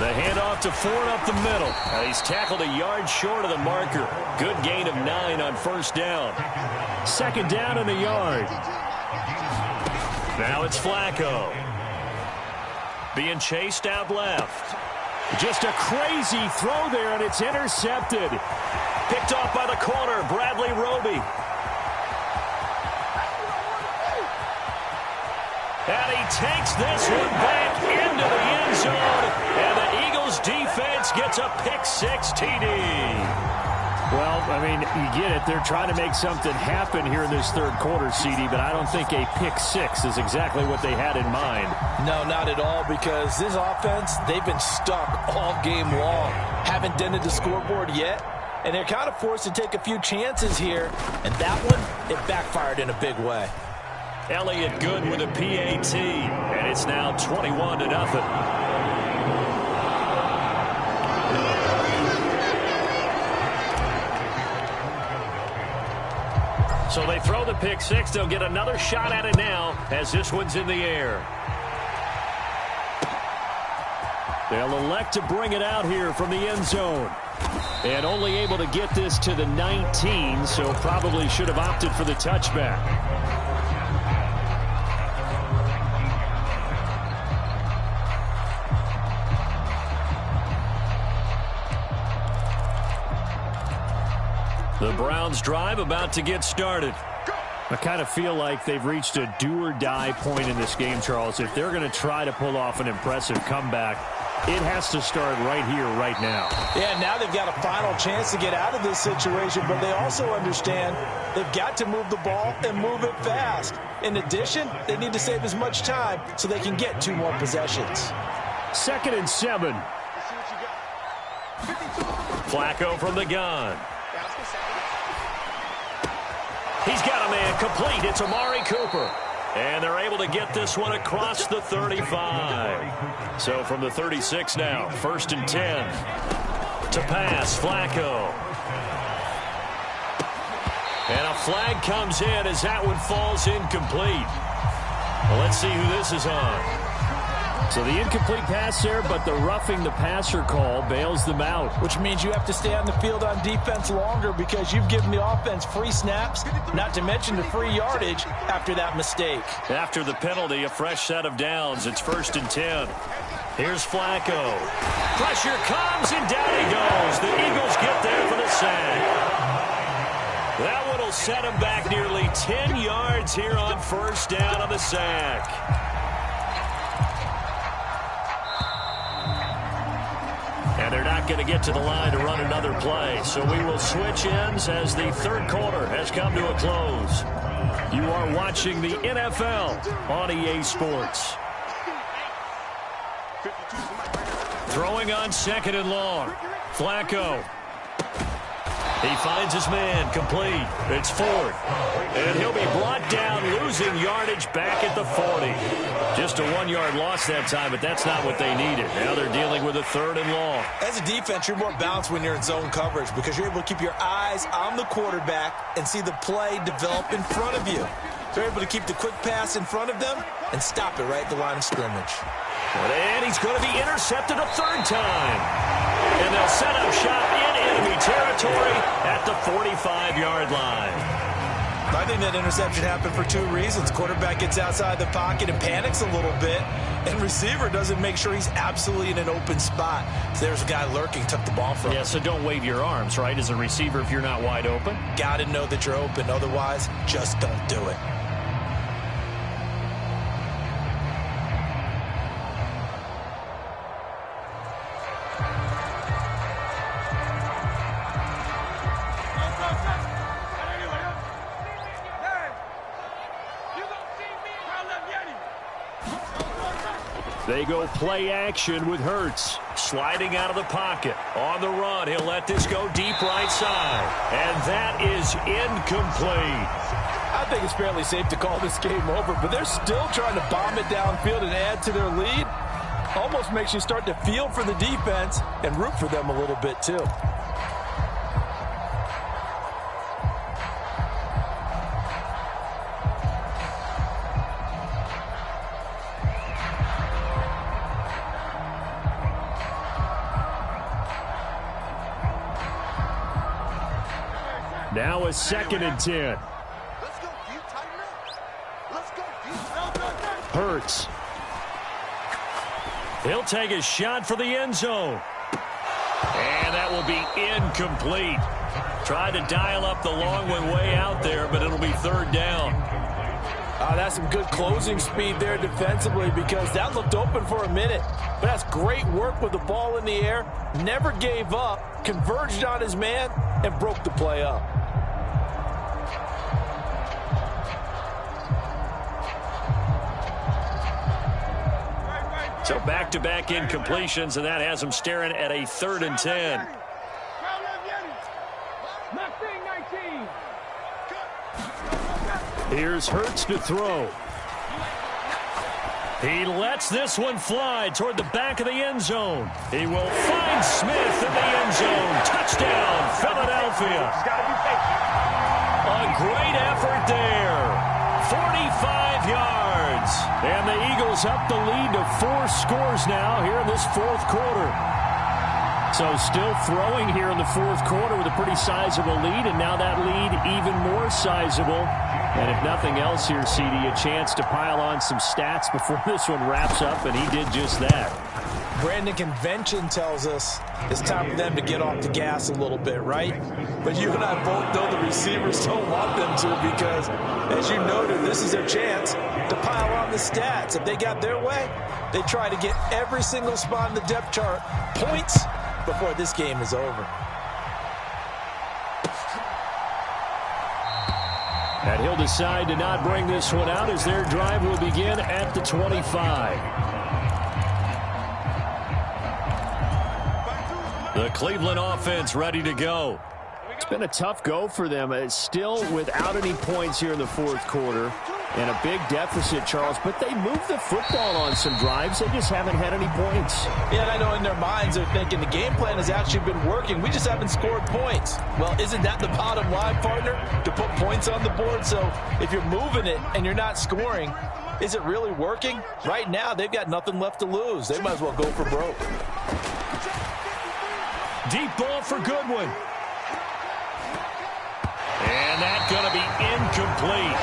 The handoff to Ford up the middle. He's tackled a yard short of the marker. Good gain of 9 on first down. Second down in a yard. Now it's Flacco. Being chased out left. Just a crazy throw there, and it's intercepted. Picked off by the corner, Bradley Roby. And he takes this one back into the end zone, and the Eagles defense gets a pick-6 TD. Well, I mean, you get it. They're trying to make something happen here in this third quarter, CD, but I don't think a pick-6 is exactly what they had in mind. No, not at all, because this offense, they've been stuck all game long. Haven't dented the scoreboard yet, and they're kind of forced to take a few chances here, and that one, it backfired in a big way. Elliott Good with a PAT, and it's now 21-0. So they throw the pick-6. They'll get another shot at it now as this one's in the air. They'll elect to bring it out here from the end zone. And only able to get this to the 19, so probably should have opted for the touchback. The Browns drive about to get started. I kind of feel like they've reached a do-or-die point in this game, Charles. If they're going to try to pull off an impressive comeback, it has to start right here, right now. Yeah, now they've got a final chance to get out of this situation, but they also understand they've got to move the ball and move it fast. In addition, they need to save as much time so they can get 2 more possessions. 2nd and 7. Flacco from the gun. He's got a man complete. It's Amari Cooper. And they're able to get this one across the 35. So from the 36 now, 1st and 10. To pass, Flacco. And a flag comes in as that one falls incomplete. Well, let's see who this is on. So the incomplete pass there, but the roughing the passer call bails them out. Which means you have to stay on the field on defense longer because you've given the offense free snaps, not to mention the free yardage after that mistake. After the penalty, a fresh set of downs. It's 1st and 10. Here's Flacco. Pressure comes, and down he goes. The Eagles get there for the sack. That one will set him back nearly 10 yards here on 1st down on the sack. And they're not going to get to the line to run another play. So we will switch ends as the third quarter has come to a close. You are watching the NFL on EA Sports. Throwing on 2nd and long. Flacco. He finds his man complete. It's 4th. And he'll be brought down, losing yardage back at the 40. Just a 1-yard loss that time, but that's not what they needed. Now they're dealing with a 3rd and long. As a defense, you're more balanced when you're in zone coverage because you're able to keep your eyes on the quarterback and see the play develop in front of you. They're able to keep the quick pass in front of them and stop it right at the line of scrimmage. And he's going to be intercepted a 3rd time. And they'll set up shop in enemy territory at the 45-yard line. I think that interception happened for 2 reasons. Quarterback gets outside the pocket and panics a little bit, and receiver doesn't make sure he's absolutely in an open spot. So there's a guy lurking, took the ball from him. Yeah, so don't wave your arms, right, as a receiver if you're not wide open. Got to know that you're open. Otherwise, just don't do it. They go play action with Hurts. Sliding out of the pocket. On the run, he'll let this go deep right side. And that is incomplete. I think it's fairly safe to call this game over, but they're still trying to bomb it downfield and add to their lead. Almost makes you start to feel for the defense and root for them a little bit too. Now a 2nd and 10. Hurts. He'll take a shot for the end zone. And that will be incomplete. Tried to dial up the long one way out there, but it'll be third down. That's some good closing speed there defensively, because that looked open for a minute. But that's great work with the ball in the air. Never gave up, converged on his man, and broke the play up. So back-to-back incompletions, and that has him staring at a 3rd and 10. Here's Hurts to throw. He lets this one fly toward the back of the end zone. He will find Smith in the end zone. Touchdown, Philadelphia. A great effort there. 45 yards. And the Eagles up the lead to 4 scores now here in this 4th quarter. So still throwing here in the 4th quarter with a pretty sizable lead, and now that lead even more sizable. And if nothing else here, CD, a chance to pile on some stats before this one wraps up, and he did just that. Brandon, convention tells us it's time for them to get off the gas a little bit, right? But you and I both know the receivers don't want them to, because, as you noted, this is their chance to pile on the stats. If they got their way, they try to get every single spot in the depth chart points before this game is over. And he'll decide to not bring this one out as their drive will begin at the 25. The Cleveland offense ready to go. It's been a tough go for them. It's still without any points here in the 4th quarter. And a big deficit, Charles. But they moved the football on some drives. They just haven't had any points. Yeah, and I know in their minds they're thinking the game plan has actually been working. We just haven't scored points. Well, isn't that the bottom line, partner? To put points on the board? So if you're moving it and you're not scoring, is it really working? Right now, they've got nothing left to lose. They might as well go for broke. Deep ball for Goodwin. And that's going to be incomplete.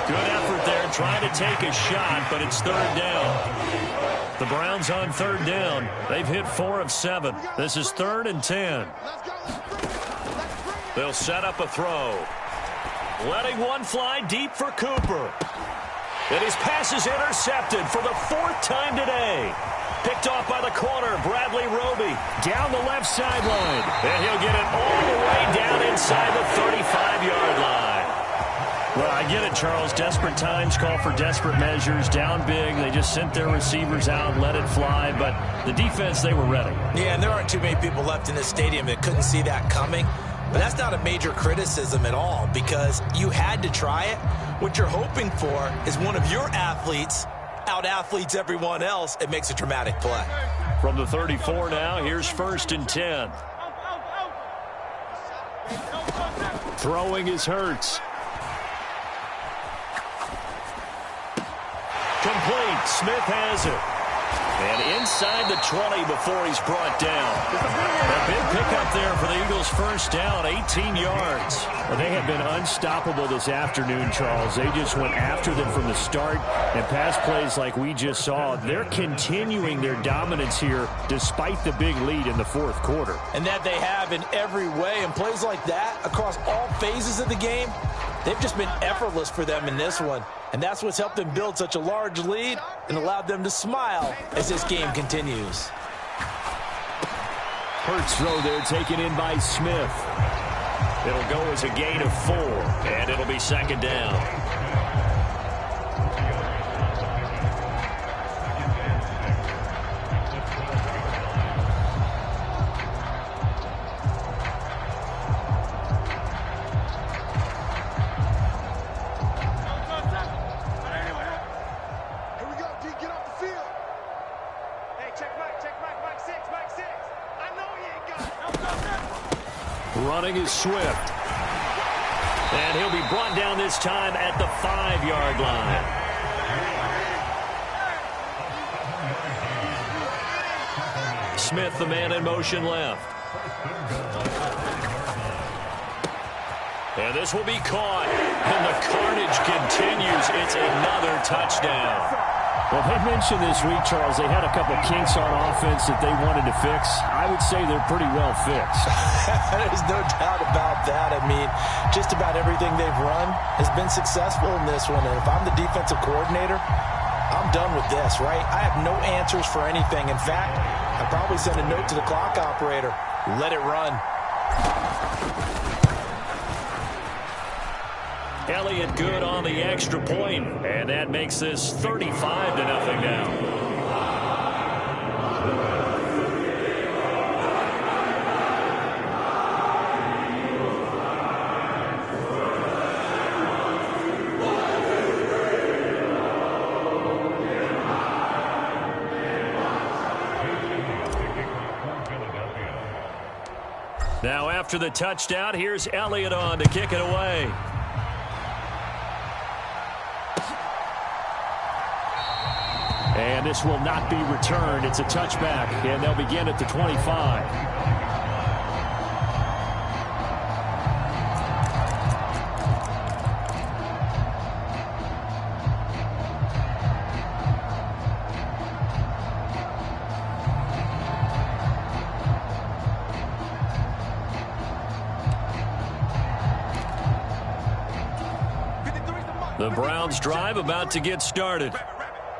Good effort there, trying to take a shot, but it's 3rd down. The Browns on 3rd down. They've hit 4 of 7. This is 3rd and 10. They'll set up a throw. Letting one fly deep for Cooper. And his pass is intercepted for the 4th time today. Picked off by the corner, Bradley Roby. Down the left sideline. And he'll get it all the way down inside the 35-yard line. Well, I get it, Charles. Desperate times call for desperate measures. Down big. They just sent their receivers out, let it fly. But the defense, they were ready. Yeah, and there aren't too many people left in this stadium that couldn't see that coming. But that's not a major criticism at all, because you had to try it. What you're hoping for is one of your athletes out-athletes everyone else. It makes a dramatic play. From the 34 now, here's 1st and 10. Throwing is Hurts. Complete. Smith has it. And inside the 20 before he's brought down. A big pickup there for the Eagles' 1st down, 18 yards. Well, they have been unstoppable this afternoon, Charles. They just went after them from the start, and pass plays like we just saw, they're continuing their dominance here despite the big lead in the 4th quarter. And that they have in every way, and plays like that across all phases of the game, they've just been effortless for them in this one. And that's what's helped them build such a large lead and allowed them to smile as this game continues. Hurts throw there taken in by Smith. It'll go as a gain of 4, and it'll be 2nd down. Running is Swift. And he'll be brought down this time at the 5-yard line. Smith, the man in motion left. And this will be caught. And the carnage continues. It's another touchdown. Well, they mentioned this week, Charles, they had a couple kinks on offense that they wanted to fix. I would say they're pretty well fixed. There's no doubt about that. I mean, just about everything they've run has been successful in this one. And if I'm the defensive coordinator, I'm done with this, right? I have no answers for anything. In fact, I'd probably send a note to the clock operator. Let it run. Elliott good on the extra point, and that makes this 35-0 now. Now after the touchdown, here's Elliott on to kick it away. And this will not be returned. It's a touchback, and they'll begin at the 25. The Browns drive about to get started.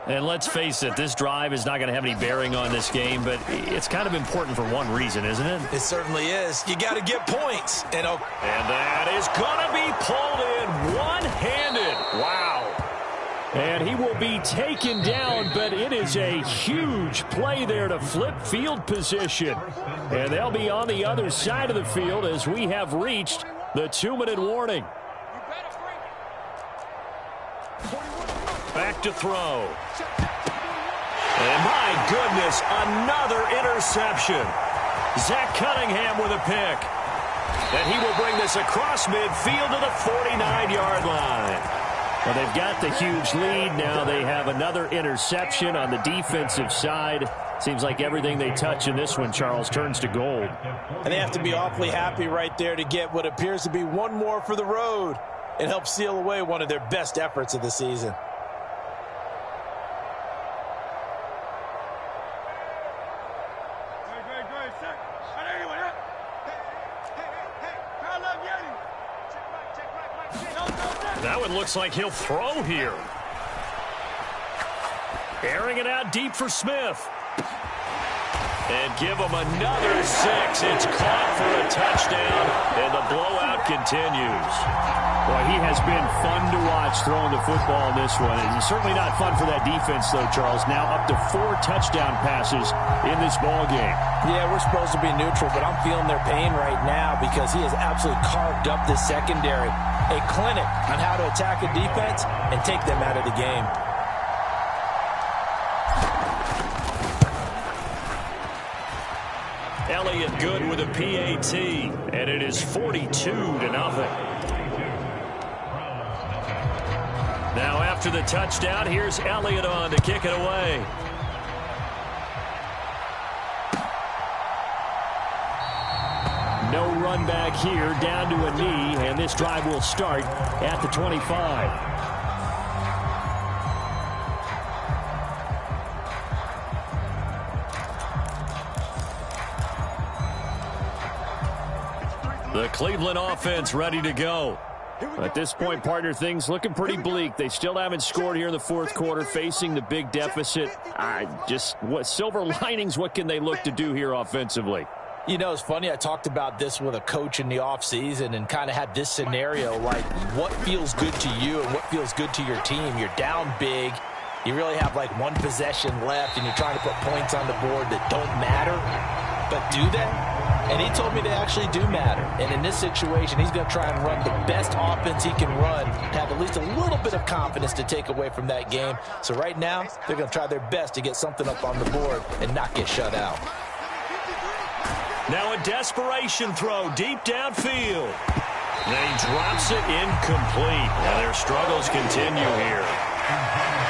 And let's face it, this drive is not going to have any bearing on this game, but it's kind of important for one reason, isn't it? It certainly is. You got to get points. And that is going to be pulled in one-handed. Wow. And he will be taken down, but it is a huge play there to flip field position. And they'll be on the other side of the field as we have reached the 2-minute warning. Back to throw. And my goodness, another interception. Zach Cunningham with a pick. And he will bring this across midfield to the 49-yard line. Well, they've got the huge lead. Now they have another interception on the defensive side. Seems like everything they touch in this one, Charles, turns to gold. And they have to be awfully happy right there to get what appears to be one more for the road and help seal away one of their best efforts of the season. That one looks like he'll throw here. Airing it out deep for Smith. And give him another 6. It's caught for a touchdown, and the blowout continues. Boy, he has been fun to watch throwing the football in this one. And certainly not fun for that defense, though, Charles. Now up to 4 touchdown passes in this ball game. Yeah, we're supposed to be neutral, but I'm feeling their pain right now because he has absolutely carved up this secondary. A clinic on how to attack a defense and take them out of the game. Elliott good with a PAT, and it is 42-0. Now after the touchdown, here's Elliott on to kick it away. No run back here, down to a knee, and this drive will start at the 25. The Cleveland offense ready to go. At this point, partner, things looking pretty bleak. They still haven't scored here in the fourth quarter, facing the big deficit. What silver linings, what can they look to do here offensively? You know, it's funny, I talked about this with a coach in the offseason and kind of had this scenario, like what feels good to you and what feels good to your team. You're down big. You really have like one possession left and you're trying to put points on the board that don't matter. But do they? And he told me they actually do matter. And in this situation, he's going to try and run the best offense he can run to have at least a little bit of confidence to take away from that game. So right now, they're going to try their best to get something up on the board and not get shut out. Now a desperation throw deep downfield. And he drops it incomplete. Now their struggles continue here.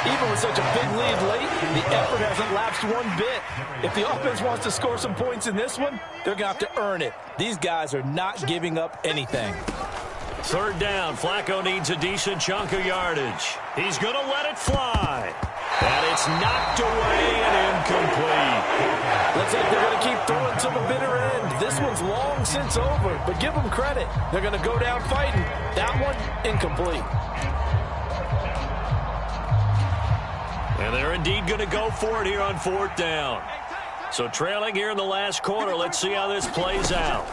Even with such a big lead late, the effort hasn't lapsed one bit. If the offense wants to score some points in this one, they're going to have to earn it. These guys are not giving up anything. Third down, Flacco needs a decent chunk of yardage. He's going to let it fly. And it's knocked away and incomplete. Looks like they're going to keep throwing to the bitter end. This one's long since over, but give them credit. They're going to go down fighting. That one, incomplete. And they're indeed going to go for it here on 4th down. So trailing here in the last quarter, let's see how this plays out.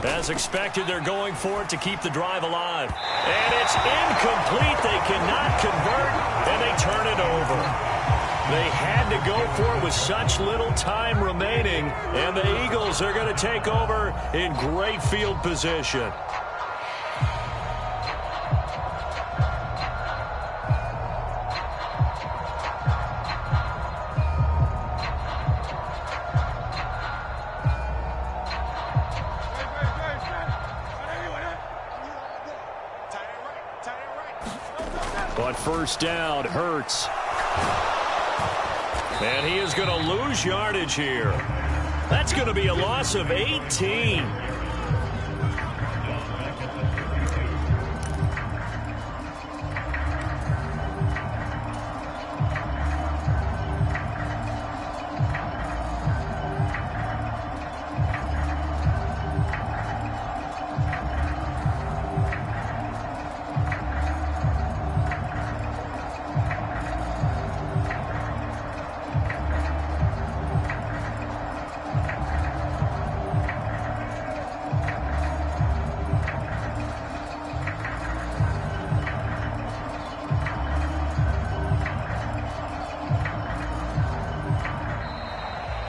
As expected, they're going for it to keep the drive alive. And it's incomplete. They cannot convert, and they turn it over. They had to go for it with such little time remaining, and the Eagles are going to take over in great field position. On 1st down, Hurts. And he is going to lose yardage here. That's going to be a loss of 18.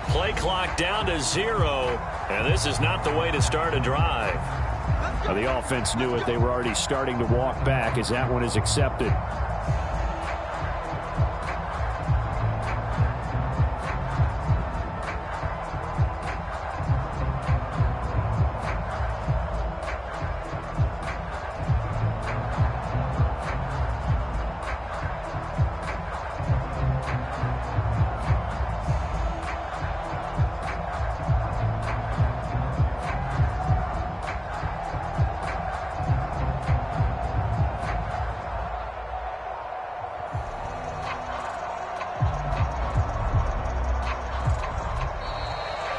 Play clock down to 0, and this is not the way to start a drive. Now, the offense knew it. They were already starting to walk back as that one is accepted.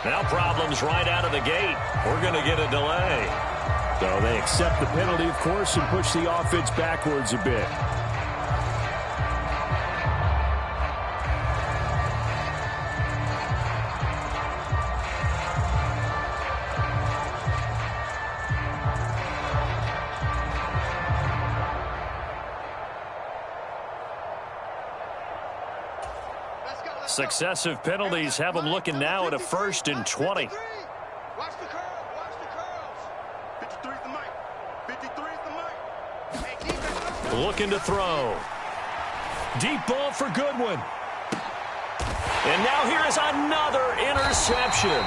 Now problems right out of the gate. We're going to get a delay. So they accept the penalty, of course, and push the offense backwards a bit. Successive penalties have them looking now at a 1st and 20. Watch the curls. Watch the curls. 53's the mic. 53's the mic. Looking to throw. Deep ball for Goodwin. And now here is another interception.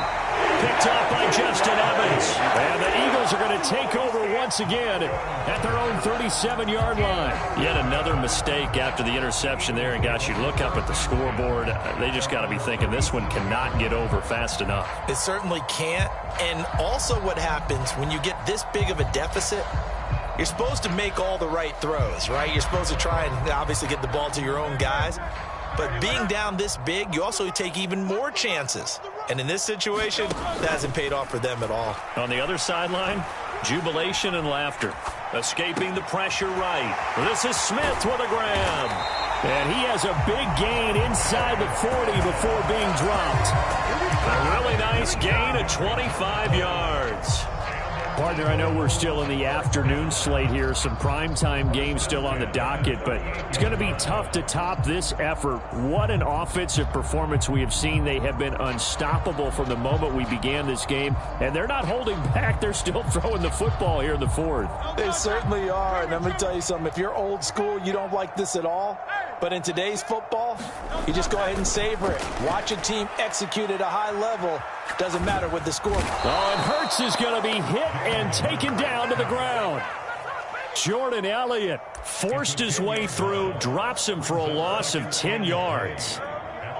Picked up by Justin Evans. And the Eagles are going to take over once again at their own 37-yard line. Yet another mistake after the interception there. And, gosh, you look up at the scoreboard. They just got to be thinking this one cannot get over fast enough. It certainly can't. And also what happens when you get this big of a deficit, you're supposed to make all the right throws, right? You're supposed to try and obviously get the ball to your own guys. But being down this big, you also take even more chances. And in this situation, that hasn't paid off for them at all. On the other sideline, jubilation and laughter. Escaping the pressure right. This is Smith with a grab. And he has a big gain inside the 40 before being dropped. A really nice gain of 25 yards. Partner, I know we're still in the afternoon slate here. Some primetime games still on the docket, but it's going to be tough to top this effort. What an offensive performance we have seen. They have been unstoppable from the moment we began this game, and they're not holding back. They're still throwing the football here in the 4th. They certainly are, and I'm going to tell you something. If you're old school, you don't like this at all. But in today's football, you just go ahead and savor it. Watch a team execute at a high level. Doesn't matter what the score. Oh, and Hurts is going to be hit and taken down to the ground. Jordan Elliott forced his way through, drops him for a loss of 10 yards.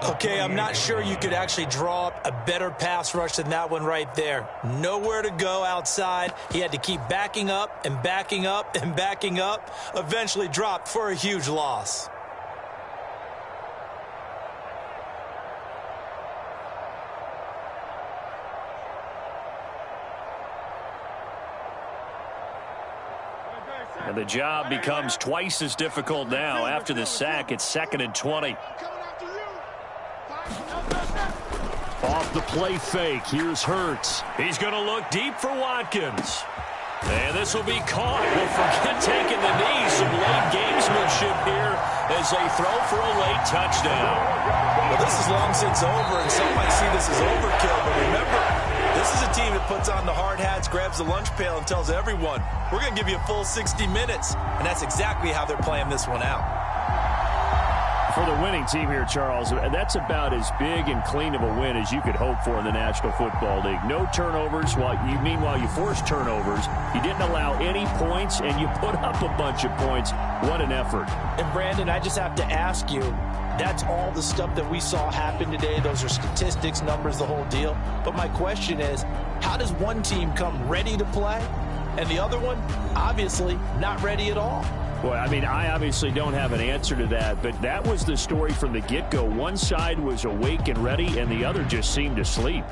Okay, I'm not sure you could actually draw up a better pass rush than that one right there. Nowhere to go outside. He had to keep backing up and backing up and backing up. Eventually dropped for a huge loss. And the job becomes twice as difficult now. After the sack, it's 2nd and 20. Off the play fake, here's Hurts. He's going to look deep for Watkins. And this will be caught. Well, forget taking the knee. Some late gamesmanship here as they throw for a late touchdown. Well, this is long since over, and some might see this as overkill. But remember, this is a team that puts on the hard hats, grabs the lunch pail, and tells everyone, we're going to give you a full 60 minutes. And that's exactly how they're playing this one out. For the winning team here, Charles, that's about as big and clean of a win as you could hope for in the National Football League. No turnovers. Meanwhile, you forced turnovers. You didn't allow any points, and you put up a bunch of points. What an effort. And, Brandon, I just have to ask you, that's all the stuff that we saw happen today. Those are statistics, numbers, the whole deal. But my question is, how does one team come ready to play, and the other one, obviously, not ready at all? Well, I mean, I obviously don't have an answer to that, but that was the story from the get-go. One side was awake and ready, and the other just seemed to sleep.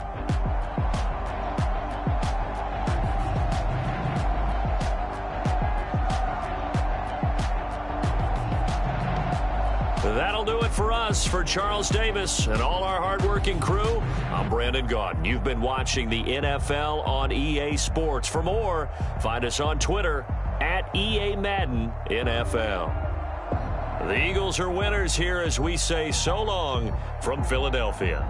That'll do it for us. For Charles Davis and all our hardworking crew, I'm Brandon Gaudin. You've been watching the NFL on EA Sports. For more, find us on Twitter at EA Madden NFL. The Eagles are winners here as we say so long from Philadelphia.